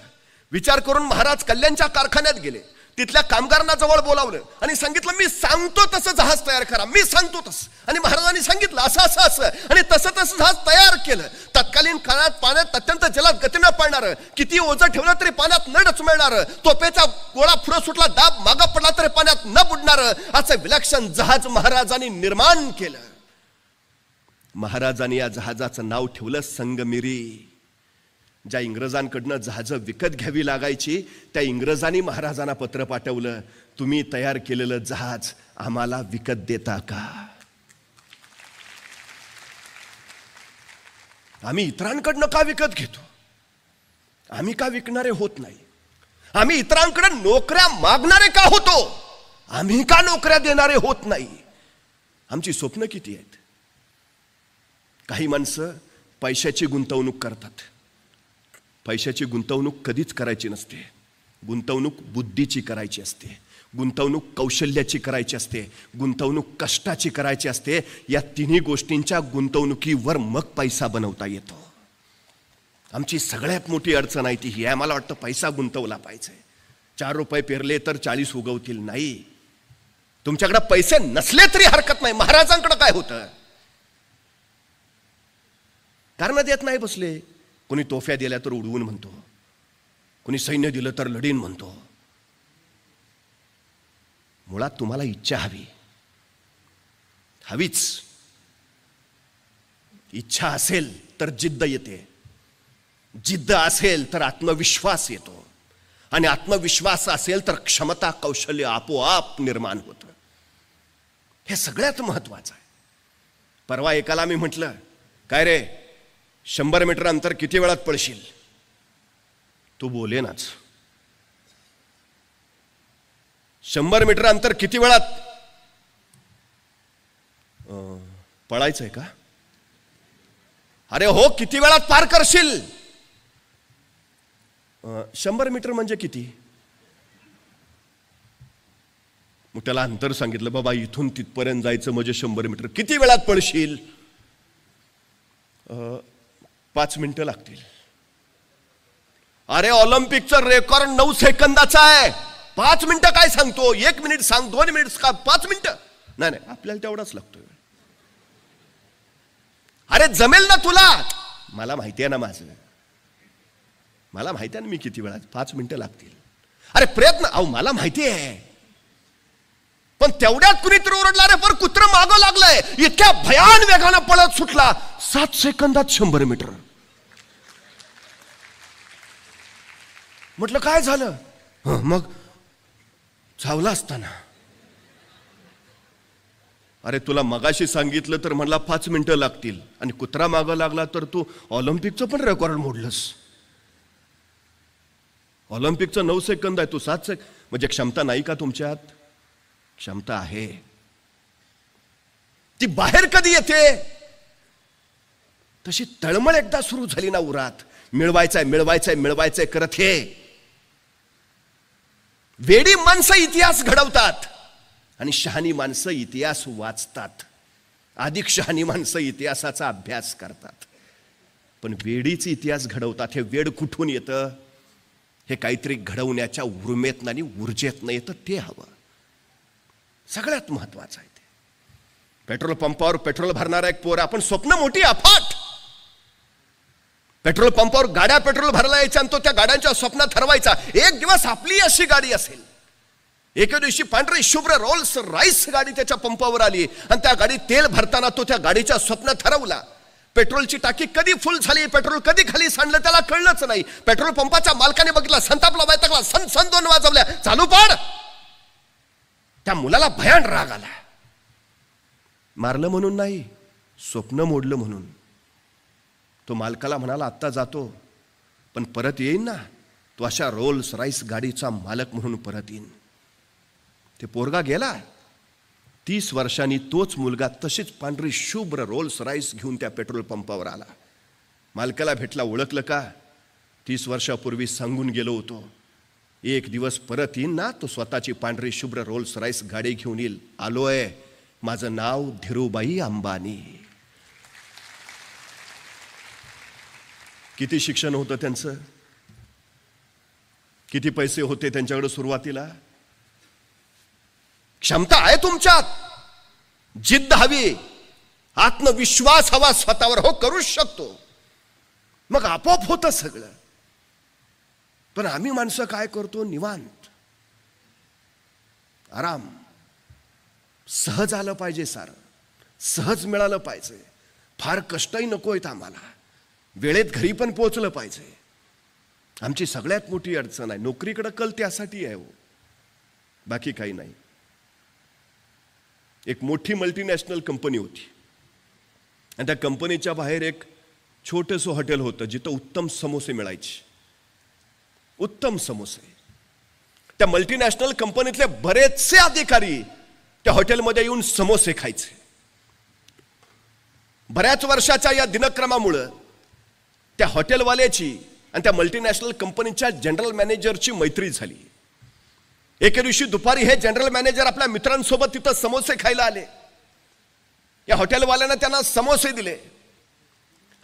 Speaker 2: विचार करून महाराज कल्याणच्या कारखान्यात गेले. तिथल्या कामगारांना जवळ बोलावलं आणि सांगितलं, मी सांगतो तसं जहाज तयार करा, मी सांगतो तसं. आणि महाराजांनी सांगितलं असं असं असं, आणि तसं तसं जहाज तयार केलं. तत्कालीन काळात पाण्यात अत्यंत जलद गतीनं पडणार, किती ओझं ठेवलं तरी पाण्यात न डचमळणार, तोफेचा गोळा पुढे सुटला, दाब मागा पडला तरी पाण्यात न बुडणार, असं विलक्षण जहाज महाराजांनी निर्माण केलं. महाराजांनी या जहाजाचं नाव ठेवलं संगमिरी. ज्या इंग्रजांकडनं जहाजं विकत घ्यावी लागायची, त्या इंग्रजांनी महाराजांना पत्र पाठवलं, तुम्ही तयार केलेलं जहाज आम्हाला विकत देता का? आम्ही इतरांकडनं का विकत घेतो? आम्ही का विकणारे होत नाही? आम्ही इतरांकडे नोकऱ्या मागणारे का होतो? आम्ही का नोकऱ्या देणारे होत नाही? आमची स्वप्न किती आहेत. काही माणसं पैशाची गुंतवणूक करतात. पैशाची गुंतवणूक कधीच करायची नसते. गुंतवणूक बुद्धीची करायची असते, गुंतवणूक कौशल्याची करायची असते, गुंतवणूक कष्टाची करायची असते. या तिन्ही गोष्टींच्या गुंतवणुकीवर मग पैसा बनवता येतो. आमची सगळ्यात मोठी अडचण आहे ती ही आहे, मला वाटतं पैसा गुंतवला पाहिजे. 4 रुपये पेरले तर 40 उगवतील, नाही. तुमच्याकडे पैसे नसले तरी हरकत नाही. महाराजांकडे काय होतं? कारण देत नाही बसले. कोणी तोफ्या दिल्या तर उडवून म्हणतो, कोणी सैन्य दिलं तर लढीन म्हणतो. मुळात तुम्हाला इच्छा हवीच. इच्छा असेल तर जिद्द येते, जिद्द असेल तर आत्मविश्वास येतो, आणि आत्मविश्वास असेल तर क्षमता कौशल्य आपोआप निर्माण होतं. हे सगळ्यात महत्वाचं आहे. परवा एकाला मी म्हटलं, काय रे 100 मीटर अंतर किती वेळात पळशील? तू बोलेनाच. 100 मीटर अंतर किती वेळात पळायचंय का? अरे हो, किती वेळात पार करशील? 100 मीटर म्हणजे किती? मग त्याला अंतर सांगितलं, बाबा इथून तिथपर्यंत जायचं म्हणजे 100 मीटर. किती वेळात पळशील? 5 मिनिटं लागतील. अरे ऑलिम्पिकचं रेकॉर्ड 9 सेकंदाचा आहे. 5 मिनिटं काय सांगतो? 1 मिनिट सांग, 2 मिनिट का 5 मिनिटं? नाही, आपल्याला तेवढाच लागतोय. अरे जमेल ना तुला? मला माहिती आहे ना माझं, मला माहिती आहे ना मी किती वेळात. 5 मिनिटं लागतील. अरे प्रयत्न, अहो मला माहिती आहे, पण तेवढ्यात कुणीतरी ओरडला, रे पर कुत्र मागं लागलंय. इतक्या भयान वेगानं पळत सुटला, 7 सेकंदात 100 मीटर. म्हटलं काय झालं? मग चावला असताना. अरे तुला मगाशी सांगितलं तर म्हणला 5 मिनिटं लागतील, आणि कुत्रा मागं लागला तर तू ऑलिम्पिकचं पण रेकॉर्ड मोडलंस. ऑलिम्पिकचं 9 सेकंद आहे, तू 7 सेकंद. म्हणजे क्षमता नाही का तुमच्यात? क्षमता आहे. ती बाहेर कधी येते? तशी तळमळ एकदा सुरू झाली ना उरात, मिळवायचंय मिळवायचंय मिळवायचंय करत, हे वेडी माणसं इतिहास घडवतात आणि शहाणी माणसं इतिहास वाचतात. अधिक शहाणी माणसं इतिहासाचा अभ्यास करतात, पण वेडीच इतिहास घडवतात. हे वेड कुठून येतं? हे काहीतरी घडवण्याच्या उर्मेतनं आणि ऊर्जेतनं येतं, ते हवं. सगळ्यात महत्वाचं आहे ते. पेट्रोल पंपावर पेट्रोल भरणारा एक पोर, आपण स्वप्न मोठी अफाट. पेट्रोल पंपावर गाड्या पेट्रोल भरला यायच्या, आणि तो त्या गाड्यांच्या स्वप्नात ठरवायचा, एक दिवस आपली अशी गाडी असेल. एके दिवशी पांढरी शुभ्र रोल्स रॉयस गाडी त्याच्या पंपावर आली, आणि त्या गाडीत तेल भरताना तो त्या गाडीच्या स्वप्नात ठरवला. पेट्रोलची टाकी कधी फुल झाली, पेट्रोल कधी खाली सांडलं त्याला कळलंच नाही. पेट्रोल पंपाच्या मालकाने बघितला, संतापला, वैतागला, सन सन 2 वाजवल्या, चालू पाड. त्या मुलाला भयान राग आला. मारलं म्हणून नाही, स्वप्न मोडलं म्हणून. तो मालकाला म्हणाला, आत्ता जातो पण परत येईन ना, तो अशा रोल्स रॉयस गाडीचा मालक म्हणून परत येईन. ते पोरगा गेला. 30 वर्षांनी तोच मुलगा तशीच पांढरी शुभ्र रोल्स रॉइस घेऊन त्या पेट्रोल पंपावर आला. मालकाला भेटला, ओळखलं का? 30 वर्षापूर्वी सांगून गेलो होतो, एक दिवस परत येईन ना तो स्वतःची पांढरी शुभ्र रोल्स रॉइस गाडी घेऊन येईल. आलोय, माझं नाव धीरूभाई अंबानी. किती शिक्षण होतं त्यांचं, किती पैसे होते त्यांच्याकडे सुरुवातीला. क्षमता आहे तुमच्यात, जिद्द हवी, आत्मविश्वास हवा स्वतःवर, हो करूच शकतो, मग आपोआप होतं सगळं. पण आम्ही माणसं काय करतो, निवांत, आराम, सहज आलं पाहिजे, सारं सहज मिळालं पाहिजे, फार कष्टही नको आहेत आम्हाला, वेळेत घरी पण पोहोचलं पाहिजे. आमची सगळ्यात मोठी अडचण आहे. नोकरीकडे कल त्यासाठी आहे हो, बाकी काही नाही. एक मोठी मल्टीनॅशनल कंपनी होती आणि त्या कंपनीच्या बाहेर एक छोटंसं हॉटेल होतं जिथं उत्तम समोसे मिळायचे, उत्तम समोसे. त्या मल्टीनॅशनल कंपनीतले बरेचसे अधिकारी त्या हॉटेलमध्ये येऊन समोसे खायचे. बऱ्याच वर्षाच्या या दिनक्रमामुळं त्या हॉटेलवाल्याची आणि त्या मल्टीनॅशनल कंपनीच्या जनरल मॅनेजरची मैत्री झाली. एके दिवशी दुपारी हे जनरल मॅनेजर आपल्या मित्रांसोबत तिथं समोसे खायला आले. या हॉटेलवाल्यानं त्यांना समोसे दिले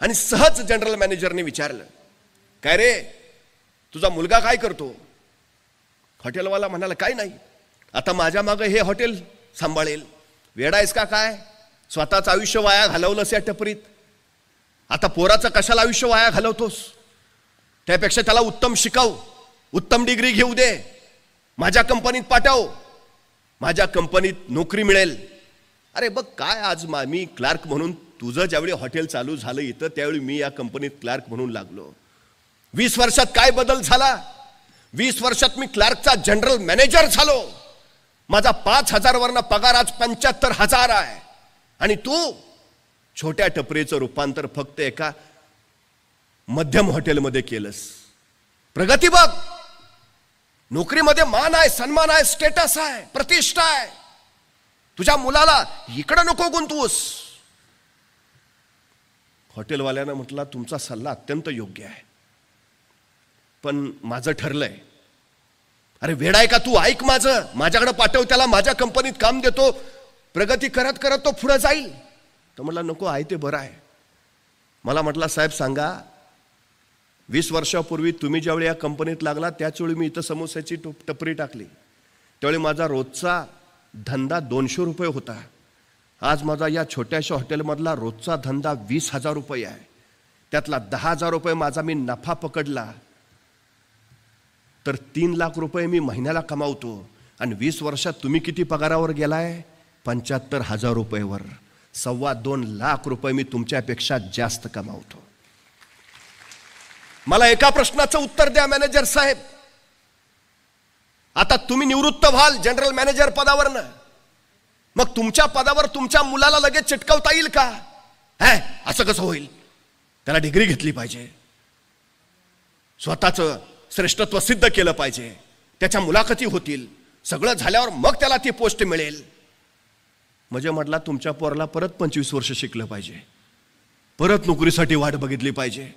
Speaker 2: आणि सहज जनरल मॅनेजरने विचारलं, काय रे, तुझा मुलगा काय करतो? हॉटेलवाला म्हणाला, काय नाही, आता माझ्या मागं हे हॉटेल सांभाळेल. वेडा आहेस का काय? स्वतःचं आयुष्य वाया घालवलंस या टपरीत, आता पोराचं कशाला आयुष्य वाया घालवतोस? त्यापेक्षा त्याला उत्तम शिकव, उत्तम डिग्री घेऊ दे, माझ्या कंपनीत पाठव, माझ्या कंपनीत नोकरी मिळेल. अरे बघ काय, आज मी क्लार्क म्हणून, तुझं ज्यावेळी हॉटेल चालू झालं इथं त्यावेळी मी या कंपनीत क्लार्क म्हणून लागलो. 20 वर्षात काय बदल झाला? 20 वर्षात मी क्लार्कचा जनरल मॅनेजर झालो. माझा 5,000 वरनं पगार आज 75,000 आहे. आणि तू छोट्या टपरीचं रूपांतर फक्त एका मध्यम हॉटेलमध्ये केलंस. प्रगती बघ, नोकरीमध्ये मान आहे, सन्मान आहे, स्टेटस आहे, प्रतिष्ठा आहे. तुझ्या मुलाला इकडं नको गुंतवूस. हॉटेलवाल्यानं म्हटलं, तुमचा सल्ला अत्यंत योग्य आहे, पण माझं ठरलंय. अरे वेडा आहे का तू? ऐक माझं, माझ्याकडे पाठव त्याला, माझ्या कंपनीत काम देतो, प्रगती करत करत तो पुढे जाईल. तर म्हटलं नको, आहे ते बरं आहे. मला म्हटलं, साहेब सांगा, 20 वर्षापूर्वी तुम्ही ज्यावेळी या कंपनीत लागला त्याचवेळी मी इथं समोस्याची टपरी टाकली. त्यावेळी माझा रोजचा धंदा 200 रुपये होता. आज माझा या छोट्याशा हॉटेलमधला रोजचा धंदा 20,000 रुपये आहे. त्यातला 10,000 रुपये माझा मी नफा पकडला तर 3 लाख रुपये मी महिन्याला कमावतो. आणि 20 वर्षात तुम्ही किती पगारावर गेलाय? 75,000 रुपयेवर. 2.25 लाख रुपये मी तुमच्यापेक्षा जास्त कमावतो. मला एका प्रश्नाचं उत्तर द्या मॅनेजर साहेब, आता तुम्ही निवृत्त व्हाल जनरल मॅनेजर पदावरनं, मग तुमच्या पदावर तुमच्या मुलाला लगेच चिटकवता येईल का? असं कसं होईल? त्याला डिग्री घेतली पाहिजे, स्वतःचं श्रेष्ठत्व सिद्ध केलं पाहिजे, त्याच्या मुलाखती होतील, सगळं झाल्यावर मग त्याला ती पोस्ट मिळेल. म्हणजे म्हटला, तुमच्या पोराला परत 25 वर्ष शिकलं पाहिजे, परत नोकरीसाठी वाट बघितली पाहिजे,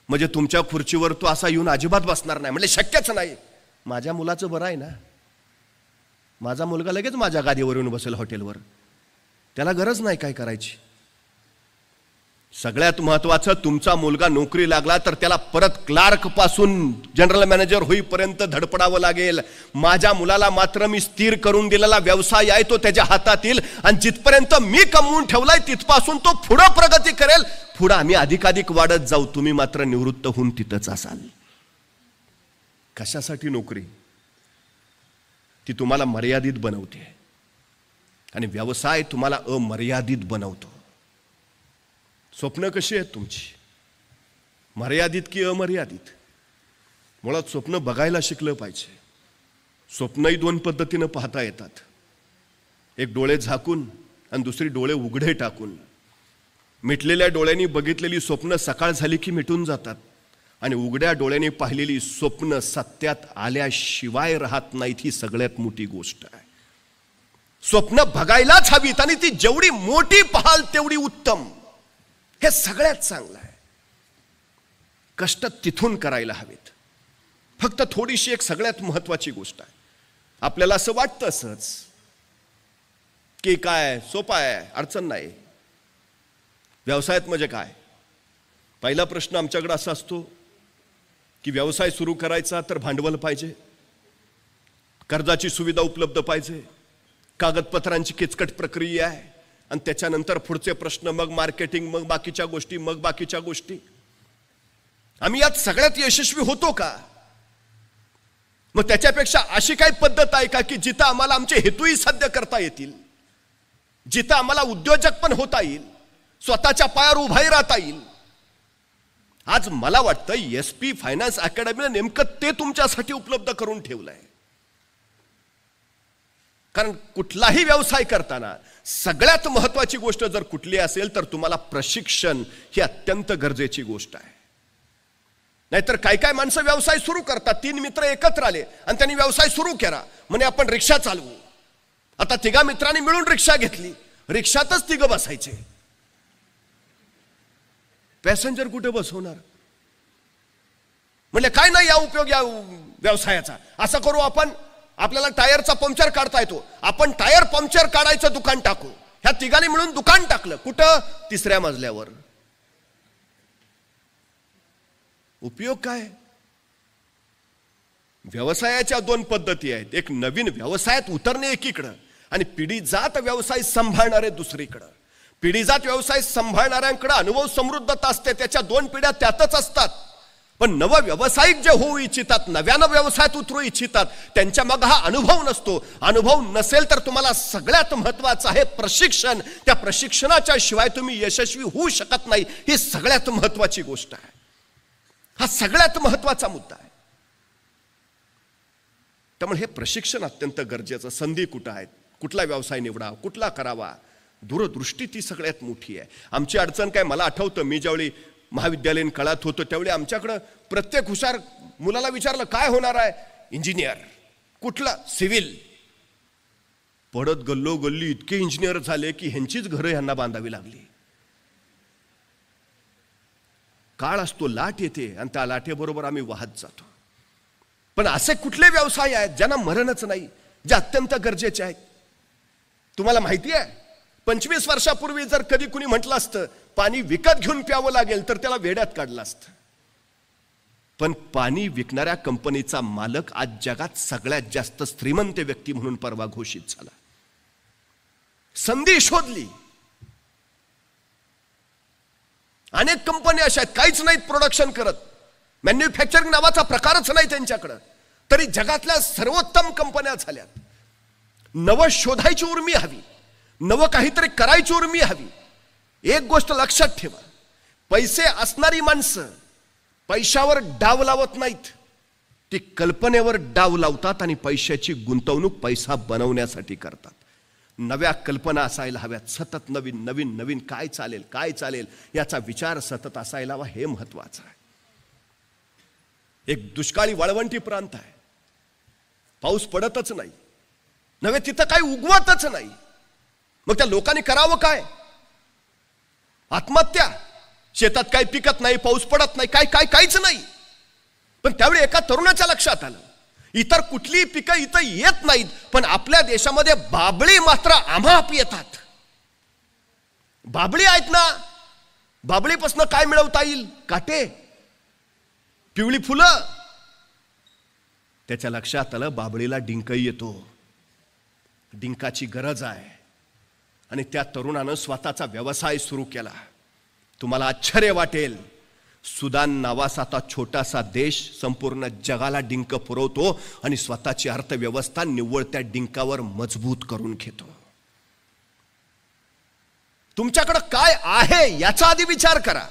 Speaker 2: म्हणजे तुमच्या खुर्चीवर तो असा येऊन अजिबात बसणार नाही. म्हणजे शक्यच नाही. माझ्या मुलाचं बरं आहे ना, माझा मुलगा लगेच माझ्या गादीवर येऊन बसेल हॉटेलवर, त्याला गरज नाही काय करायची. सगळ्यात महत्वाचं, तुमचा मुलगा नोकरी लागला तर त्याला परत क्लार्क पासून जनरल मॅनेजर होईपर्यंत धडपडावं लागेल. माझ्या मुलाला मात्र मी स्थिर करून दिलेला व्यवसाय आहे तो त्याच्या हातात येईल, आणि जिथपर्यंत मी कमवून ठेवलाय तिथपासून तो पुढे प्रगती करेल. पुढे आम्ही अधिकाधिक वाढत जाऊ, तुम्ही मात्र निवृत्त होऊन तिथंच असाल. कशासाठी नोकरी? ती तुम्हाला मर्यादित बनवते आणि व्यवसाय तुम्हाला अमर्यादित बनवतो. स्वप्न कशी आहेत तुमची? मर्यादित की अमर्यादित? मुळात स्वप्न बघायला शिकलं पाहिजे. स्वप्नही 2 पद्धतीनं पाहता येतात, एक डोळे झाकून आणि दुसरी डोळे उघडे टाकून. मिटलेल्या डोळ्यांनी बघितलेली स्वप्न सकाळ झाली की मिटून जातात, आणि उघड्या डोळ्यांनी पाहिलेली स्वप्न सत्यात आल्याशिवाय राहत नाहीत. ही सगळ्यात मोठी गोष्ट आहे. स्वप्न बघायलाच हवीत आणि ती जेवढी मोठी पाहाल तेवढी उत्तम. हे सगळ्यात चांगलं आहे. कष्ट तिथून करायला हवेत. फक्त थोडीशी एक सगळ्यात महत्वाची गोष्ट आहे. आपल्याला असं वाटतं असंच की काय सोपं आहे, अडचण नाही. व्यवसायात म्हणजे काय? पहिला प्रश्न आमच्याकडे असा असतो की व्यवसाय सुरू करायचा तर भांडवल पाहिजे, कर्जाची सुविधा उपलब्ध पाहिजे, कागदपत्रांची किचकट प्रक्रिया आहे, आणि त्याच्यानंतर पुढचे प्रश्न, मग मार्केटिंग, मग बाकीच्या गोष्टी. आम्ही यात सगळ्यात यशस्वी होतो का? मग त्याच्यापेक्षा अशी काही पद्धत आहे का की जिथं आम्हाला आमचे हेतूही साध्य करता येतील, जिथं आम्हाला उद्योजक पण होता येईल, स्वतःच्या पायावर उभाही राहता येईल? आज मला वाटतं SP फायनान्स अकॅडमीने नेमकं ते तुमच्यासाठी उपलब्ध करून ठेवलंय. कारण कुठलाही व्यवसाय करताना सगळ्यात महत्वाची गोष्ट जर कुठली असेल तर तुम्हाला प्रशिक्षण ही अत्यंत गरजेची गोष्ट आहे. नाहीतर काय माणसं व्यवसाय सुरू करतात. 3 मित्र एकत्र आले आणि त्यांनी व्यवसाय सुरू केला. म्हणे आपण रिक्षा चालवू. आता 3 मित्रांनी मिळून रिक्षा घेतली. रिक्षातच 3 बसायचे. पॅसेंजर कुठे बसवणार? म्हणजे काय नाही या उपयोग या व्यवसायाचा. असं करू आपण, आपल्याला टायरचा पंक्चर काढता येतो, आपण टायर पंक्चर काढायचं दुकान टाकू. ह्या 3 मिळून दुकान टाकलं. कुठं? 3ऱ्या मजल्यावर. उपयोग काय? व्यवसायाच्या 2 पद्धती आहेत. एक नवीन व्यवसायात उतरणे एकीकडं आणि पिढीजात व्यवसाय सांभाळणारे दुसरीकडं. पिढीजात व्यवसाय सांभाळणाऱ्यांकडे अनुभव समृद्धता असते, त्याच्या 2 पिढ्या त्यातच असतात. पण नव व्यावसायिक जे होऊ इच्छितात, नव्यानं व्यवसायात उतरू इच्छितात, त्यांच्या मग हा अनुभव नसतो. अनुभव नसेल तर तुम्हाला सगळ्यात महत्वाचं आहे प्रशिक्षण. त्या प्रशिक्षणाच्या शिवाय तुम्ही यशस्वी होऊ शकत नाही. ही सगळ्यात महत्वाची गोष्ट आहे. हा सगळ्यात महत्वाचा मुद्दा आहे. त्यामुळे हे प्रशिक्षण अत्यंत गरजेचं. संधी कुठं आहेत, कुठला व्यवसाय निवडावा, कुठला करावा, दूरदृष्टी ती सगळ्यात मोठी आहे. आमची अडचण काय, मला आठवतं मी ज्यावेळी महाविद्यालयीन काळात होतो त्यावेळी आमच्याकडं प्रत्येक हुशार मुलाला विचारलं काय होणार आहे? इंजिनियर. कुठला? सिव्हिल. पडत गल्लोगल्ली इतके इंजिनियर झाले की ह्यांचीच घरं ह्यांना बांधावी लागली. काळ असतो, लाट येते आणि त्या लाटेबरोबर आम्ही वाहत जातो. पण असे कुठले व्यवसाय आहेत ज्यांना मरणच नाही, जे अत्यंत गरजेचे आहेत? तुम्हाला माहिती आहे 25 वर्षापूर्वी जर कधी कुणी म्हटलं असतं पाणी विकत घेऊन प्यावं लागेल तर त्याला वेड्यात काढलं असतं. पण पाणी विकणाऱ्या कंपनीचा मालक आज जगात सगळ्यात जास्त श्रीमंत व्यक्ती म्हणून परवा घोषित झाला. संधी शोधली. अनेक कंपन्या अशा आहेत काहीच नाहीत प्रोडक्शन करत, मॅन्युफॅक्चरिंग नावाचा प्रकारच नाही त्यांच्याकडं, तरी जगातल्या सर्वोत्तम कंपन्या झाल्यात. नवं शोधायची उर्मी हवी, नवं काहीतरी करायची उर्मी हवी. एक गोष्ट लक्षात ठेवा, पैसे असणारी माणसं पैशावर डाव लावत नाहीत, ती कल्पनेवर डाव लावतात आणि पैशाची गुंतवणूक पैसा बनवण्यासाठी करतात. नव्या कल्पना असायला हव्यात. सतत नवीन नवीन नवीन काय चालेल याचा विचार सतत असायला हवा. हे महत्वाचं आहे. एक दुष्काळी वाळवंटी प्रांत आहे, पाऊस पडतच नाही, नव्हे तिथं काही उगवतच नाही. मग त्या लोकांनी करावं काय? आत्महत्या. शेतात काही पिकत नाही, पाऊस पडत नाही, काहीच नाही. पण त्यावेळी एका तरुणाच्या लक्षात आलं इतर कुठली पिकं इथं येत नाहीत, पण आपल्या देशामध्ये बाबळी मात्र आम्हाप येतात. बाबळी आहेत ना, बाबळीपासून काय मिळवता येईल? काटे, पिवळी फुलं. त्याच्या लक्षात आलं बाबळीला डिंक येतो, डिंकाची गरज आहे. आणि त्या तरुणानं स्वतःचा व्यवसाय सुरू केला. तुम्हाला आश्चर्य वाटेल, सुदान नावाचा आता छोटासा देश संपूर्ण जगाला डिंक पुरवतो आणि स्वतःची अर्थव्यवस्था निव्वळ त्या डिंकावर मजबूत करून घेतो. तुमच्याकडे काय आहे याचा आधी विचार करा.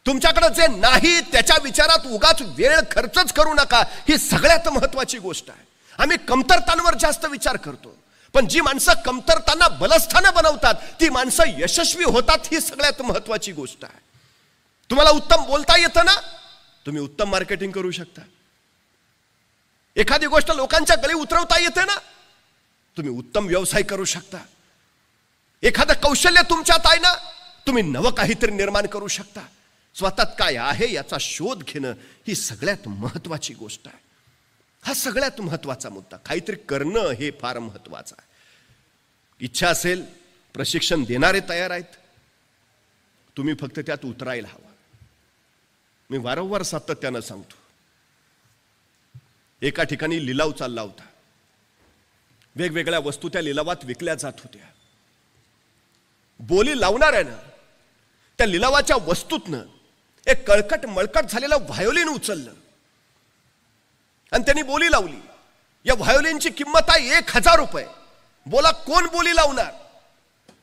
Speaker 2: तुमच्याकडे जे नाही त्याच्या विचारात उगाच वेळ खर्चच करू नका. ही सगळ्यात महत्वाची गोष्ट आहे. आम्ही कमतरतांवर जास्त विचार करतो, पण जी माणसं कमतरतांना बलस्थानं बनवतात ती माणसं यशस्वी होतात. ही सगळ्यात महत्वाची गोष्ट आहे. तुम्हाला उत्तम बोलता येतं ना, तुम्ही उत्तम मार्केटिंग करू शकता. एखादी गोष्ट लोकांच्या गळी उतरवता येते ना, तुम्ही उत्तम व्यवसाय करू शकता, एखादं कौशल्य तुमच्यात आहे ना, तुम्ही नवं काहीतरी निर्माण करू शकता. स्वतःत काय आहे याचा शोध घेणं ही सगळ्यात महत्वाची गोष्ट आहे. हा सगळ्यात महत्वाचा मुद्दा. काहीतरी करणं हे फार महत्वाचं आहे. इच्छा असेल, प्रशिक्षण देणारे तयार आहेत, तुम्ही फक्त त्यात उतरायला हवं. मी वारंवार सातत्यानं सांगतो, एका ठिकाणी लिलाव चालला होता. वेगवेगळ्या वस्तू त्या लिलावात विकल्या जात होत्या. बोली लावणाऱ्यानं त्या लिलावाच्या वस्तूतनं एक कळकट मळकट झालेलं व्हायोलिन उचललं आणि त्यांनी बोली लावली. या व्हायोलिनची किंमत आहे 1000 रुपये. बोला, कोण बोली लावणार?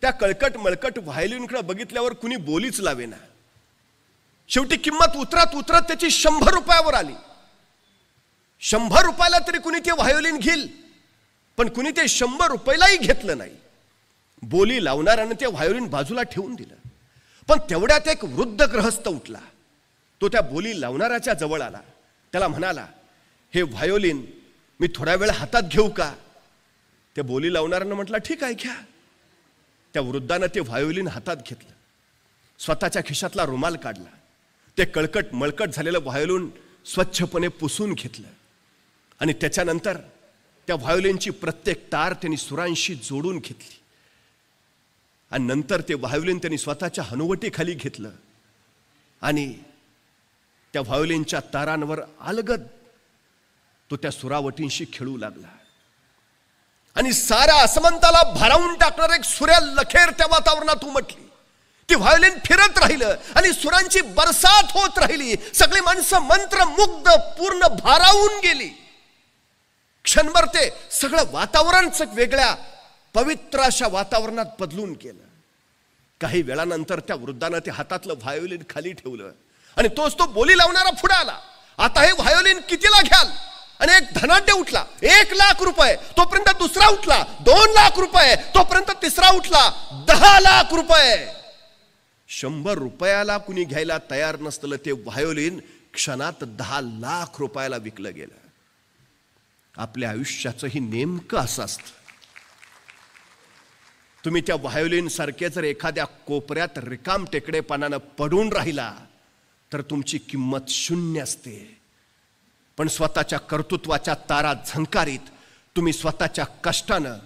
Speaker 2: त्या कळकट मळकट व्हायोलिनकडे बघितल्यावर कुणी बोलीच लावेना. शेवटी किंमत उतरत उतरत त्याची 100 रुपयावर आली. 100 रुपयाला तरी कुणी ते व्हायोलिन घेईल, पण कुणी ते 100 रुपयालाही घेतलं नाही. बोली लावणाऱ्यानं ते व्हायोलिन बाजूला ठेवून दिलं. पण तेवढ्यात एक वृद्ध गृहस्थ उठला. तो त्या बोली लावणाऱ्याच्या जवळ आला. त्याला म्हणाला, हे व्हायोलिन मी थोडा वेळ हातात घेऊ का? त्या बोली लावणाऱ्यानं म्हटलं, ठीक आहे, घ्या. त्या वृद्धानं ते व्हायोलिन हातात घेतलं, स्वतःच्या खिशातला रुमाल काढला, ते कळकट मळकट झालेलं व्हायोलिन स्वच्छपणे पुसून घेतलं आणि त्याच्यानंतर त्या व्हायोलिनची प्रत्येक तार त्यांनी सुरांशी जोडून घेतली आणि नंतर ते व्हायोलिन त्यांनी स्वतःच्या हनुवटीखाली घेतलं आणि त्या व्हायोलिनच्या तारांवर अलगद तो त्या सुरावटींशी खेळू लागला आणि साऱ्या आसमंताला भारावून टाकणार एक सूर्या लखेर त्या वातावरणात उमटली. ती व्हायोलिन फिरत राहिलं आणि सुरांची बरसात होत राहिली. सगळी माणसं मंत्रमुग्ध पूर्ण भारावून गेली. क्षणभर ते सगळं वातावरणच वेगळ्या पवित्र अशा वातावरणात बदलून गेलं. काही वेळानंतर त्या वृद्धानं ते हातातलं व्हायोलिन खाली ठेवलं आणि तोच तो बोली लावणारा पुढे आला. आता हे व्हायोलिन कितीला घ्याल? आणि एक धनाढ्य उठला, 1,00,000 रुपये. तोपर्यंत दुसरा उठला, 2,00,000 रुपये. तोपर्यंत तिसरा उठला, 10,00,000 रुपये. 100 रुपयाला कुणी घ्यायला तयार नसलं ते व्हायोलिन क्षणात 10,00,000 रुपयाला विकलं गेलं. आपल्या आयुष्याचंही नेमकं असं असतं. तुम्ही त्या व्हायोलिन सारखे जर एखाद्या कोपऱ्यात रिकाम टेकडेपणानं पडून राहिला तर तुमची किंमत 0 असते. पण स्वतःच्या कर्तृत्वाच्या तारा झंकारीत तुम्ही स्वतःच्या कष्टानं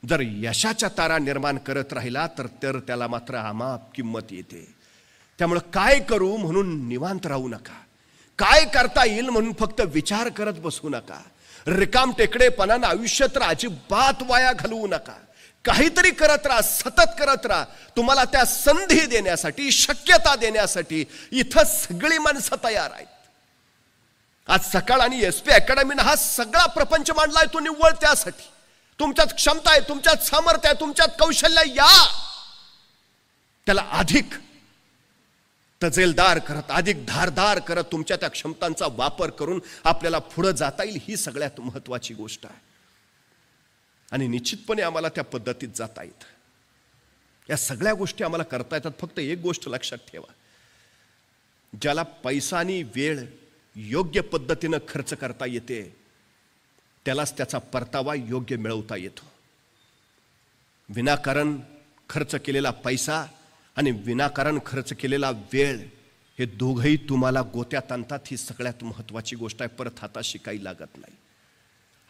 Speaker 2: जर यशाच्या तारा निर्माण करत राहिला तर त्याला मात्र अमाप किंमत येते. त्यामुळे काय करू म्हणून निवांत राहू नका. काय करता येईल म्हणून फक्त विचार करत बसू नका. रिकाम टेकडेपणानं आयुष्य तर अजिबात वाया घालवू नका. काहीतरी करत राहा, सतत करत राहा. तुम्हाला त्या संधी देण्यासाठी, शक्यता देण्यासाठी इथं सगळी माणसं तयार आहेत. आज सकाळ आणि SP अकॅडमीनं हा सगळा प्रपंच मांडलाय तो निव्वळ त्यासाठी. तुमच्यात क्षमता आहे, तुमच्यात सामर्थ्य आहे, तुमच्यात कौशल्य, या त्याला अधिक तजेलदार करत, अधिक धारदार करत तुमच्या त्या क्षमतांचा वापर करून आपल्याला पुढे जाता येईल. ही सगळ्यात महत्वाची गोष्ट आहे आणि निश्चितपणे आम्हाला त्या पद्धतीत जाता येतं. या सगळ्या गोष्टी आम्हाला करता येतात. फक्त एक गोष्ट लक्षात ठेवा, ज्याला पैसा आणि वेळ योग्य पद्धतीनं खर्च करता येते त्यालाच त्याचा परतावा योग्य मिळवता येतो. विनाकारण खर्च केलेला पैसा आणि विनाकारण खर्च केलेला वेळ हे दोघंही तुम्हाला गोत्यात आणतात. ही सगळ्यात महत्वाची गोष्ट आहे. परत हाताशी काही लागत नाही.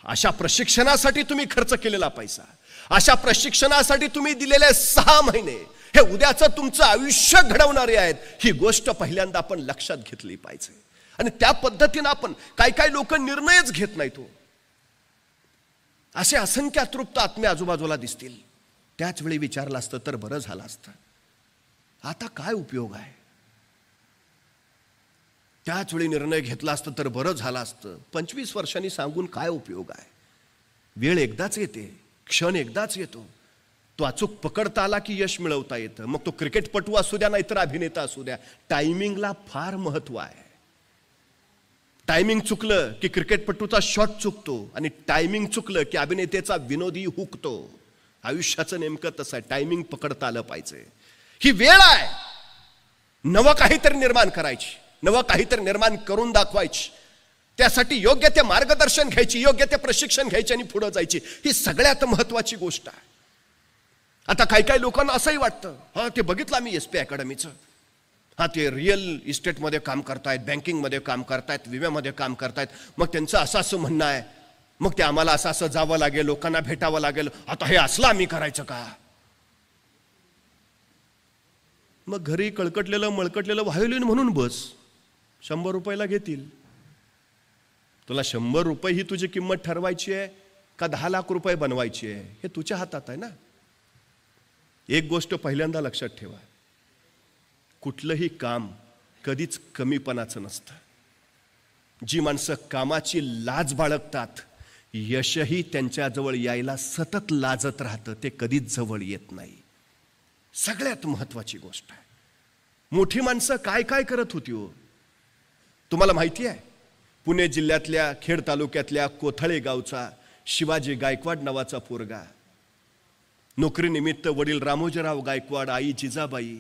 Speaker 2: अशा प्रशिक्षणासाठी तुम्ही खर्च केलेला पैसा, अशा प्रशिक्षणासाठी तुम्ही दिलेले 6 महिने हे उद्याचं तुमचं आयुष्य घडवणारे आहेत. ही गोष्ट पहिल्यांदा आपण लक्षात घेतली पाहिजे आणि त्या पद्धतीनं आपण काही लोक निर्णयच घेत नाहीत. असे असंख्य अतृप्त आत्मे आजूबाजूला दिसतील. त्याच वेळी विचारलं असतं तर बरं झालं असतं. आता काय उपयोग आहे? त्याच वेळी निर्णय घेतला असतं तर बरं झालं असतं. 25 वर्षांनी सांगून काय उपयोग आहे? वेळ एकदाच येते, क्षण एकदाच येतो. तो अचूक पकडता आला की यश मिळवता येतं. मग तो क्रिकेटपटू असू द्या नाहीतर अभिनेता असू द्या, टायमिंगला फार महत्व आहे. टायमिंग चुकलं की क्रिकेटपटूचा शॉट चुकतो आणि टायमिंग चुकलं की अभिनेतेचा विनोदी हुकतो. आयुष्याचं नेमकं तसं आहे. टायमिंग पकडता आलं पाहिजे. ही वेळ आहे नवं काहीतरी निर्माण करायची, नवं काहीतरी निर्माण करून दाखवायची. त्यासाठी योग्य ते मार्गदर्शन घ्यायची, योग्य ते प्रशिक्षण घ्यायचे आणि पुढे जायची, ही सगळ्यात महत्वाची गोष्ट आहे. आता काही लोकांना असंही वाटतं, हा ते बघितलं मी SP अकॅडमीचं, हा ते रिअल इस्टेटमध्ये काम करतायत, बँकिंगमध्ये काम करतायत, विम्यामध्ये काम करतायत, मग त्यांचं असं म्हणणं आहे, मग ते आम्हाला असं जावं लागेल, लोकांना भेटावं लागेल, आता हे असलं आम्ही करायचं का? मग घरी कळकटलेलं मळकटलेलं व्हायोलिन म्हणून बस, 100 रुपयाला घेतील. तुला 100 रुपये ही तुझी किंमत ठरवायची आहे का 10 लाख रुपये बनवायची आहे, हे तुझ्या हातात आहे ना. एक गोष्ट पहिल्यांदा लक्षात ठेवा, कुठलंही काम कधीच कमीपणाचं नसतं. जी माणसं कामाची लाज बाळगतात, यशही त्यांच्याजवळ यायला सतत लाजत राहतं, ते कधीच जवळ येत नाही. सगळ्यात महत्वाची गोष्ट आहे. मोठी माणसं काय काय करत होती हो, तुम्हाला माहिती आहे? पुणे जिल्ह्यातल्या खेड तालुक्यातल्या कोथळे गावचा शिवाजी गायकवाड नावाचा पोरगा, नोकरीनिमित्त वडील रामोजीराव गायकवाड, आई जिजाबाई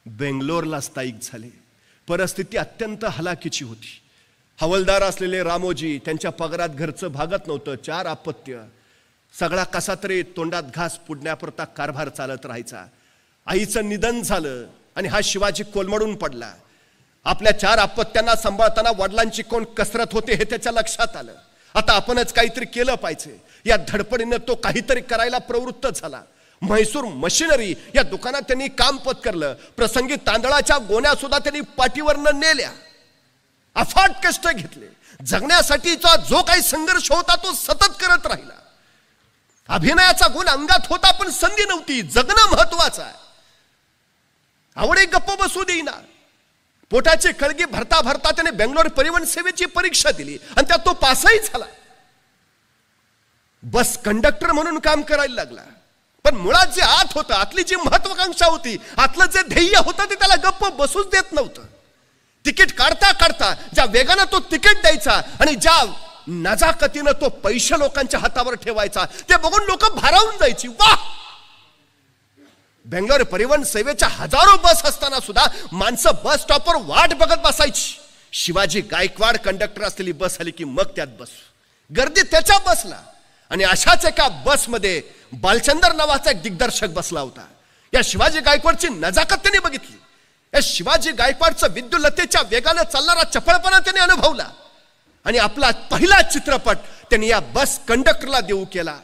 Speaker 2: बेंगलोरला स्थायिक झाले. परिस्थिती अत्यंत हलाखीची होती. हवालदार असलेले रामोजी, त्यांच्या पगारात घरचं भागत नव्हतं, 4 अपत्य, सगळा कसा तरी तोंडात घास पुडण्यापुरता कारभार चालत राहायचा. आईचं निधन झालं आणि हा शिवाजी कोलमडून पडला. आपल्या 4 अपत्यांना सांभाळताना वडिलांची कोण कसरत होते हे त्याच्या लक्षात आलं. आता आपणच काहीतरी केलं पाहिजे. या धडपडीनं तो काहीतरी करायला प्रवृत्त झाला. म्हैसूर मशिनरी या दुकानात त्यांनी काम पत्करलं. प्रसंगी तांदळाच्या गोण्या सुद्धा त्यांनी पाठीवरनं नेल्या. अफाट कष्ट घेतले. जगण्यासाठीचा जो काही संघर्ष होता तो सतत करत राहिला. अभिनयाचा गुण अंगात होता पण संधी नव्हती. जगणं महत्वाचं आहे. आवडे गप्प बसू देईना. पोटाची कळगी भरता भरता त्याने बेंगलोर परिवहन सेवेची परीक्षा दिली आणि त्यात तो पासही झाला. बस कंडक्टर म्हणून काम करायला लागला. पण मुळात जे आत होतं, आतली जी महत्वाकांक्षा होती, आतलं जे ध्येय होतं ते त्याला गप्प बसूच देत नव्हतं. तिकीट काढता काढता ज्या वेगानं तो तिकीट द्यायचा आणि ज्या नजाकतीनं तो पैसे लोकांच्या हातावर ठेवायचा, ते बघून लोक भारावून जायची. वाह! बेंगलोर परिवहन सेवेच्या हजारो बस असताना सुद्धा माणसं बस स्टॉपवर वाट बघत बसायची. शिवाजी गायकवाड कंडक्टर असलेली बस आली की मग त्यात बस. गर्दी त्याच्या बसला. आणि अशाच एका बसमध्ये बालचंदर नावाचा एक दिग्दर्शक बसला होता. या शिवाजी गायकवाडची नजाकत त्याने बघितली. या शिवाजी गायकवाडचं विद्युल्लतेच्या वेगानं चालणारा चपळपणा त्याने अनुभवला. आणि आपला पहिला चित्रपट त्यांनी या बस कंडक्टरला देऊ केला.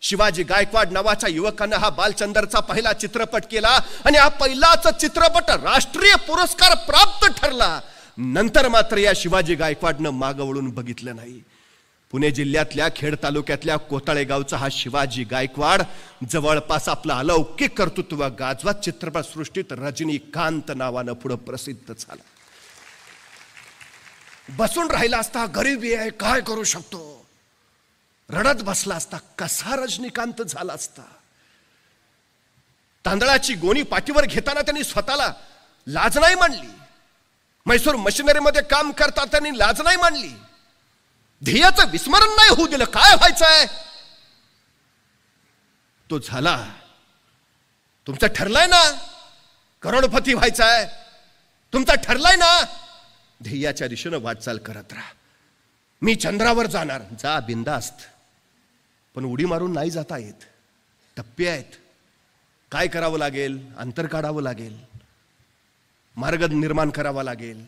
Speaker 2: शिवाजी गायकवाड नावाच्या युवकानं हा बालचंदरचा पहिला चित्रपट केला आणि हा पहिलाच चित्रपट राष्ट्रीय पुरस्कार प्राप्त ठरला. नंतर मात्र या शिवाजी गायकवाडनं मागं वळून बघितलं नाही. पुणे जिल्ह्यातल्या खेड तालुक्यातल्या कोथळे गावचा हा शिवाजी गायकवाड जवळपास आपलं अलौकिक कर्तृत्व गाजवत चित्रपटसृष्टीत रजनीकांत नावानं पुढे प्रसिद्ध झाला. बसून राहिला असता, गरिबी आहे काय करू शकतो, रडत बसला असता, कसा रजनीकांत झाला असता. तांदळाची गोणी पाठीवर घेताना त्यांनी स्वतःला लाज नाही मानली. म्हैसूर मशिनरीमध्ये काम करता त्यांनी लाज नाही मानली. ध्येयाचं विस्मरण नाही होऊ दिलं. काय व्हायचंय तो झाला. तुमचं ठरलंय ना करोडपती व्हायचंय, तुमचं ठरलंय ना, ध्येयाच्या दिशेनं वाटचाल करत राहा. मी चंद्रावर जाणार, जा बिंदास्त, पण उडी मारून नाही जाता येत. टप्पे आहेत. काय करावं लागेल? अंतर काढावं लागेल, मार्ग निर्माण करावा लागेल.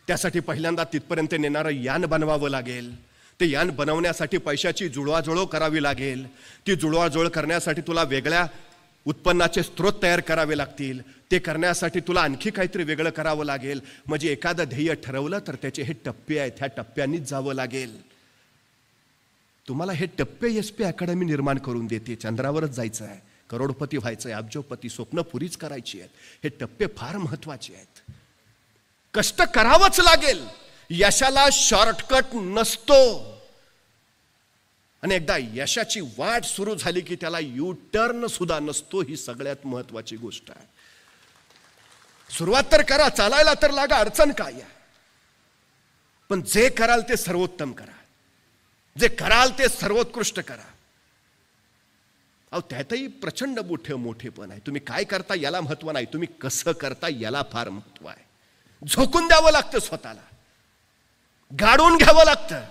Speaker 2: त्यासाठी पहिल्यांदा तिथपर्यंत नेणारं यान बनवावं लागेल. ते यान बनवण्यासाठी पैशाची जुळवाजुळव करावी लागेल. ती जुळवाजुळव करण्यासाठी तुला वेगळ्या उत्पन्नाचे स्रोत तयार करावे लागतील. ते करण्यासाठी तुला आणखी काहीतरी वेगळं करावं लागेल. म्हणजे एखादं ध्येय ठरवलं तर त्याचे हे टप्पे आहेत, ह्या टप्प्यांनीच जावं लागेल. तुम्हाला हे टप्पे SP अकॅडमी निर्माण करून देते. चंद्रावरच जायचं आहे, करोडपती व्हायचं आहे, अब्जोपती स्वप्न पुरीच करायची आहेत. हे टप्पे फार महत्वाचे आहेत. कष्ट करावंच लागेल. यशाला शॉर्टकट नसतो. आणि एकदा यशाची वाट सुरू झाली की त्याला यू टर्न सुद्धा नसतो. ही सगळ्यात महत्वाची गोष्ट आहे. सुरुवात तर करा, चालायला तर लागा, अडचण काय आहे, पण जे कराल ते सर्वोत्तम करा. जे कराल ते सर्वोत्कृष्ट करा. अहो त्यातही प्रचंड मोठेपण आहे. तुम्ही काय करता याला महत्व नाही, तुम्ही कसं करता याला फार महत्व आहे. झोकून द्यावं लागतं स्वतःला. गाडून घ्यावं लागतं.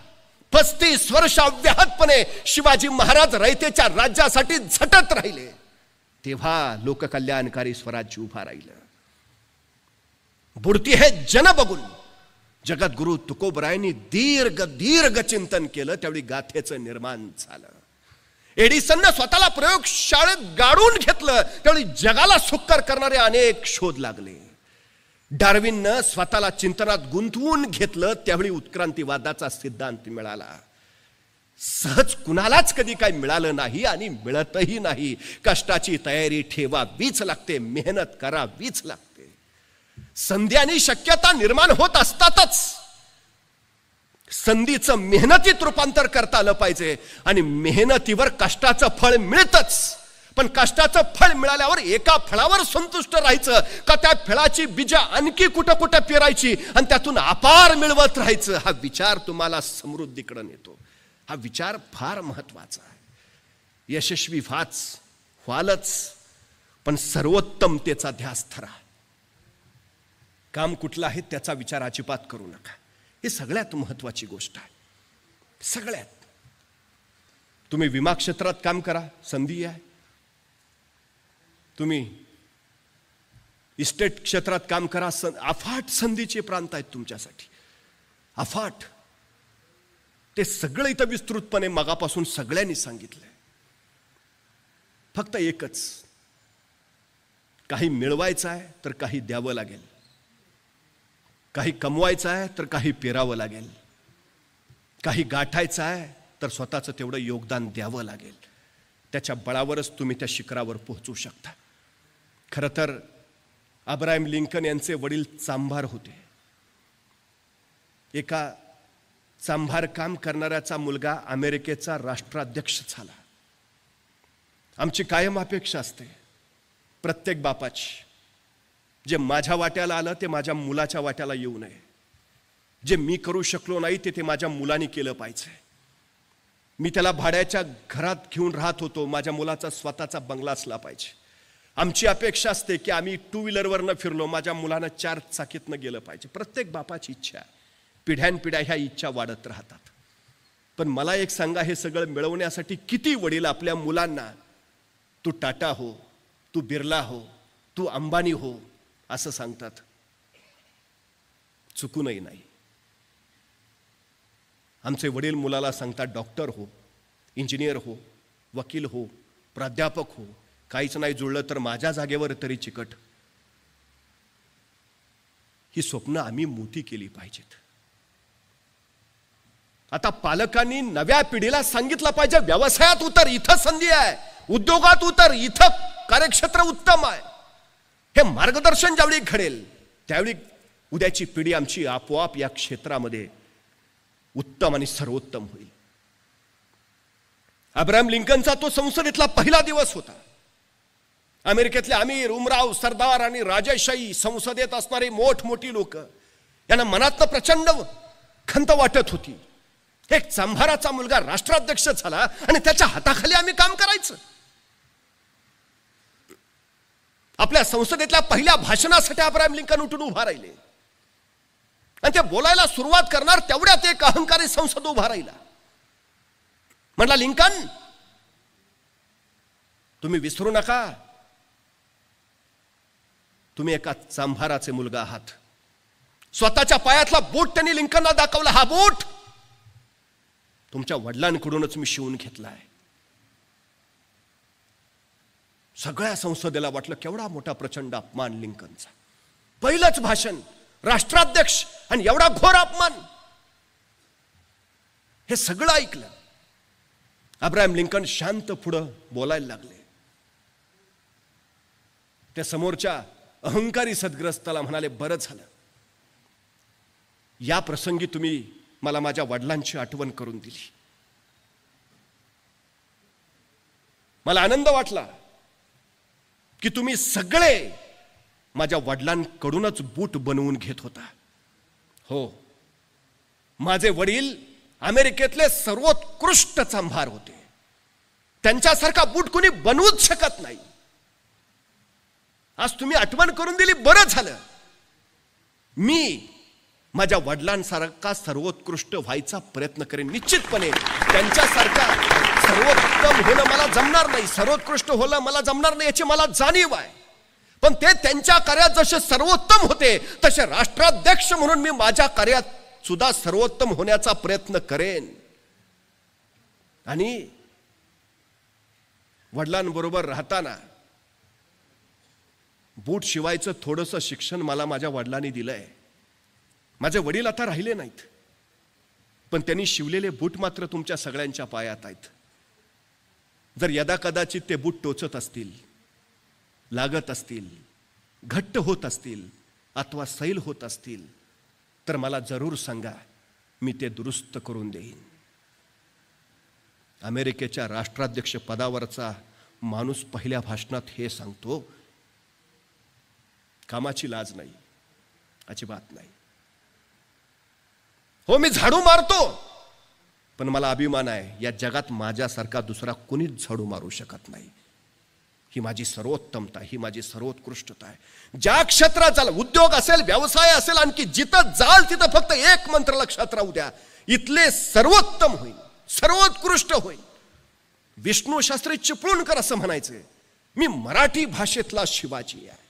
Speaker 2: 35 वर्ष अव्याहतपणे शिवाजी महाराज रयतेच्या राज्यासाठी झटत राहिले, तेव्हा लोककल्याणकारी स्वराज्य उभा राहिलं. बुडती हे जन बघून जगद्गुरु तुकोबरायांनी दीर्घ दीर्घ चिंतन केलं. त्यावेळी गाथेचं निर्माण झालं. एडिसननं स्वतःला प्रयोगशाळेत गाडून घेतलं, त्यावेळी जगाला सुकर करणारे अनेक शोध लागले. डार्विननं स्वतःला चिंतनात गुंतवून घेतलं, त्यावेळी उत्क्रांतीवादाचा सिद्धांत मिळाला. सहज कुणालाच कधी काही मिळालं नाही आणि मिळतही नाही. कष्टाची तयारी ठेवावीच लागते, मेहनत करावीच लागते. संधी आणि शक्यता निर्माण होत असतातच, संधीचं मेहनतीत रूपांतर करता आलं पाहिजे. आणि मेहनतीवर कष्टाचं फळ मिळतच, पण कष्टाचं फळ मिळाल्यावर एका फळावर संतुष्ट राहायचं का त्या फळाची बीजा आणखी कुठं कुठं पेरायची आणि त्यातून अपार मिळवत राहायचं, हा विचार तुम्हाला समृद्धीकडे नेतो. हा विचार फार महत्वाचा आहे. यशस्वी व्हालच, पण सर्वोत्तमतेचा ध्यास धरा. काम कुठलं आहे त्याचा विचार अजिबात करू नका. ही सगळ्यात महत्वाची गोष्ट आहे. सगळ्यात. तुम्ही विमा क्षेत्रात काम करा, संधी आहे. तुम्ही इस्टेट क्षेत्रात काम करा, अफाट संधीचे प्रांत आहेत तुमच्यासाठी, अफाट. ते सगळं इथं विस्तृतपणे मगापासून सगळ्यांनी सांगितलंय. फक्त एकच, काही मिळवायचं आहे तर काही द्यावं लागेल, काही कमवायचं आहे तर काही पेरावं लागेल, काही गाठायचं आहे तर स्वतःचं तेवढं योगदान द्यावं लागेल. त्याच्या बळावरच तुम्ही त्या शिखरावर पोहोचू शकता. खरं तर अब्राहम लिंकन यांचे वडील चांभार होते. एका चांभार काम करणाऱ्याचा मुलगा अमेरिकेचा राष्ट्राध्यक्ष झाला. आमची कायम अपेक्षा असते प्रत्येक बापाची, जे माझ्या वाट्याला आलं ते माझ्या मुलाच्या वाट्याला येऊ नये. जे मी करू शकलो नाही ते माझ्या मुलाने केलं पाहिजे. मी त्याला भाड्याच्या घरात घेऊन राहत होतो, माझ्या मुलाचा स्वतःचा बंगला असला पाहिजे. आमची अपेक्षा असते की आम्ही 2 व्हीलरवरनं फिरलो, माझ्या मुलानं 4 चाकीतनं गेलं पाहिजे. प्रत्येक बापाची इच्छा आहे. पिढ्यानपिढ्या ह्या इच्छा वाढत राहतात. पण मला एक सांगा, हे सगळं मिळवण्यासाठी किती वडील आपल्या मुलांना तू टाटा हो, तू बिर्ला हो, तू अंबानी हो असं सांगतात. चुकूनही नाही. आमचे वडील मुलाला सांगतात डॉक्टर हो, इंजिनियर हो, वकील हो, प्राध्यापक हो, काहीच नाही जुळलं तर माझ्या जागेवर तरी चिकट. ही स्वप्न आम्ही मोठी केली पाहिजेत. आता पालकांनी नव्या पिढीला सांगितलं पाहिजे, व्यवसायात उतर, इथं संधी आहे, उद्योगात उतर, इथं कार्यक्षेत्र उत्तम आहे. हे मार्गदर्शन ज्यावेळी घडेल त्यावेळी उद्याची पिढी आमची आपोआप या क्षेत्रामध्ये उत्तम आणि सर्वोत्तम होईल. अब्राहम लिंकनचा तो संसदेतला पहिला दिवस होता. अमेरिकेतले अमीर, उमराव, सरदार आणि राजेशाही संसदेत असणारी मोठमोठी लोक यांना मनातनं प्रचंड खंत वाटत होती. एक चांभाराचा मुलगा राष्ट्राध्यक्ष झाला आणि त्याच्या हाताखाली आम्ही काम करायचं. आपल्या संसदेतल्या पहिल्या भाषणासाठी अब्राहम लिंकन उठून उभा राहिले आणि ते बोलायला सुरुवात करणार तेवढ्यात एक अहंकारी संसद उभा राहिला. म्हणला, लिंकन तुम्ही विसरू नका, तुम्ही एका चांभाराचे मुलगा आहात. स्वतःच्या पायातला बूट त्यांनी लिंकनला दाखवला. हा बूट तुमच्या वडिलांकडूनच मी शिवून घेतला आहे. सगळ्या संसदेला वाटलं केवढा मोठा प्रचंड अपमान लिंकनचा. पहिलंच भाषण, राष्ट्राध्यक्ष, आणि एवढा घोर अपमान. हे सगळं ऐकलं. अब्राहम लिंकन शांत पुढं बोलायला लागले. त्या समोरच्या अहंकारी सद्ग्रस्ताला म्हणाले, बरं झालं या प्रसंगी तुम्ही मला माझ्या वडिलांची आठवण करून दिली. मला आनंद वाटला की तुम्ही सगळे माझ्या वडिलांकडूनच बूट बनवून घेत होता. हो, माझे वडील अमेरिकेतले सर्वोत्कृष्ट चांभार होते. त्यांच्यासारखा बूट कोणी बनवूच शकत नाही. आज तुम्ही आठवण करून दिली, बरं झालं. मी माझ्या वडिलांसारखा सर्वोत्कृष्ट व्हायचा प्रयत्न करेन. निश्चितपणे त्यांच्यासारखा सर्वोत्तम होणं मला जमणार नाही, सर्वोत्कृष्ट होणं मला जमणार नाही याची मला जाणीव आहे. पण ते त्यांच्या कार्यात जसे सर्वोत्तम होते तसे राष्ट्राध्यक्ष म्हणून मी माझ्या कार्यात सुद्धा सर्वोत्तम होण्याचा प्रयत्न करेन. आणि वडिलांबरोबर राहताना बूट शिवायचं थोडंसं शिक्षण मला माझ्या वडिलांनी दिलंय. माझे वडील आता राहिले नाहीत, पण त्यांनी शिवलेले बूट मात्र तुमच्या सगळ्यांच्या पायात आहेत. जर यदाकदाचित ते बूट टोचत असतील, लागत असतील, घट्ट होत असतील अथवा सैल होत असतील तर मला जरूर सांगा, मी ते दुरुस्त करून देईन. अमेरिकेच्या राष्ट्राध्यक्ष पदावरचा माणूस पहिल्या भाषणात हे सांगतो, कामाची लाज नाही, अजिबात नाही. हो, मी झाडू मारतो, पण मला अभिमान आहे या जगात माझ्यासारखा दुसरा कोणीच झाडू मारू शकत नाही. ही माझी सर्वोत्तमता, ही माझी सर्वोत्कृष्टता आहे. ज्या क्षेत्रात जाल, उद्योग असेल, व्यवसाय असेल, आणखी जिथं जाल तिथं फक्त एक मंत्र लक्षात राहू द्या, इथले सर्वोत्तम होईल, सर्वोत्कृष्ट होईल. विष्णू शास्त्री चिपळूणकर असं म्हणायचे, मी मराठी भाषेतला शिवाजी आहे.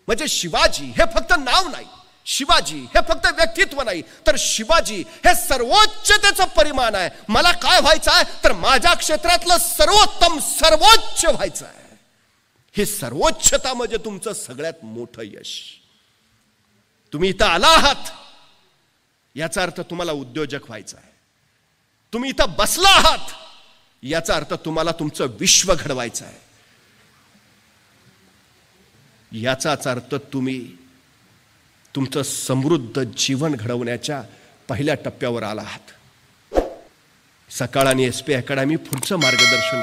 Speaker 2: म्हणजे शिवाजी हे फक्त नाव नाही, शिवाजी हे फक्त व्यक्तित्व नाही, तर शिवाजी हे सर्वोच्चतेचं परिमाण आहे. मला काय व्हायचं आहे तर माझ्या क्षेत्रातलं सर्वोत्तम, सर्वोच्च व्हायचं आहे. हे सर्वोच्चता म्हणजे तुमचं सगळ्यात मोठं यश. तुम्ही इथं आला आहात याचा अर्थ तुम्हाला उद्योजक व्हायचं आहे. तुम्ही इथं बसला आहात याचा अर्थ तुम्हाला तुमचं विश्व घडवायचं आहे. याचाच अर्थ तुम्ही तुमचं समृद्ध जीवन घडवण्याच्या पहिल्या टप्प्यावर आला आहात. सकाळ आणि SP अकॅडमी पुढचं मार्गदर्शन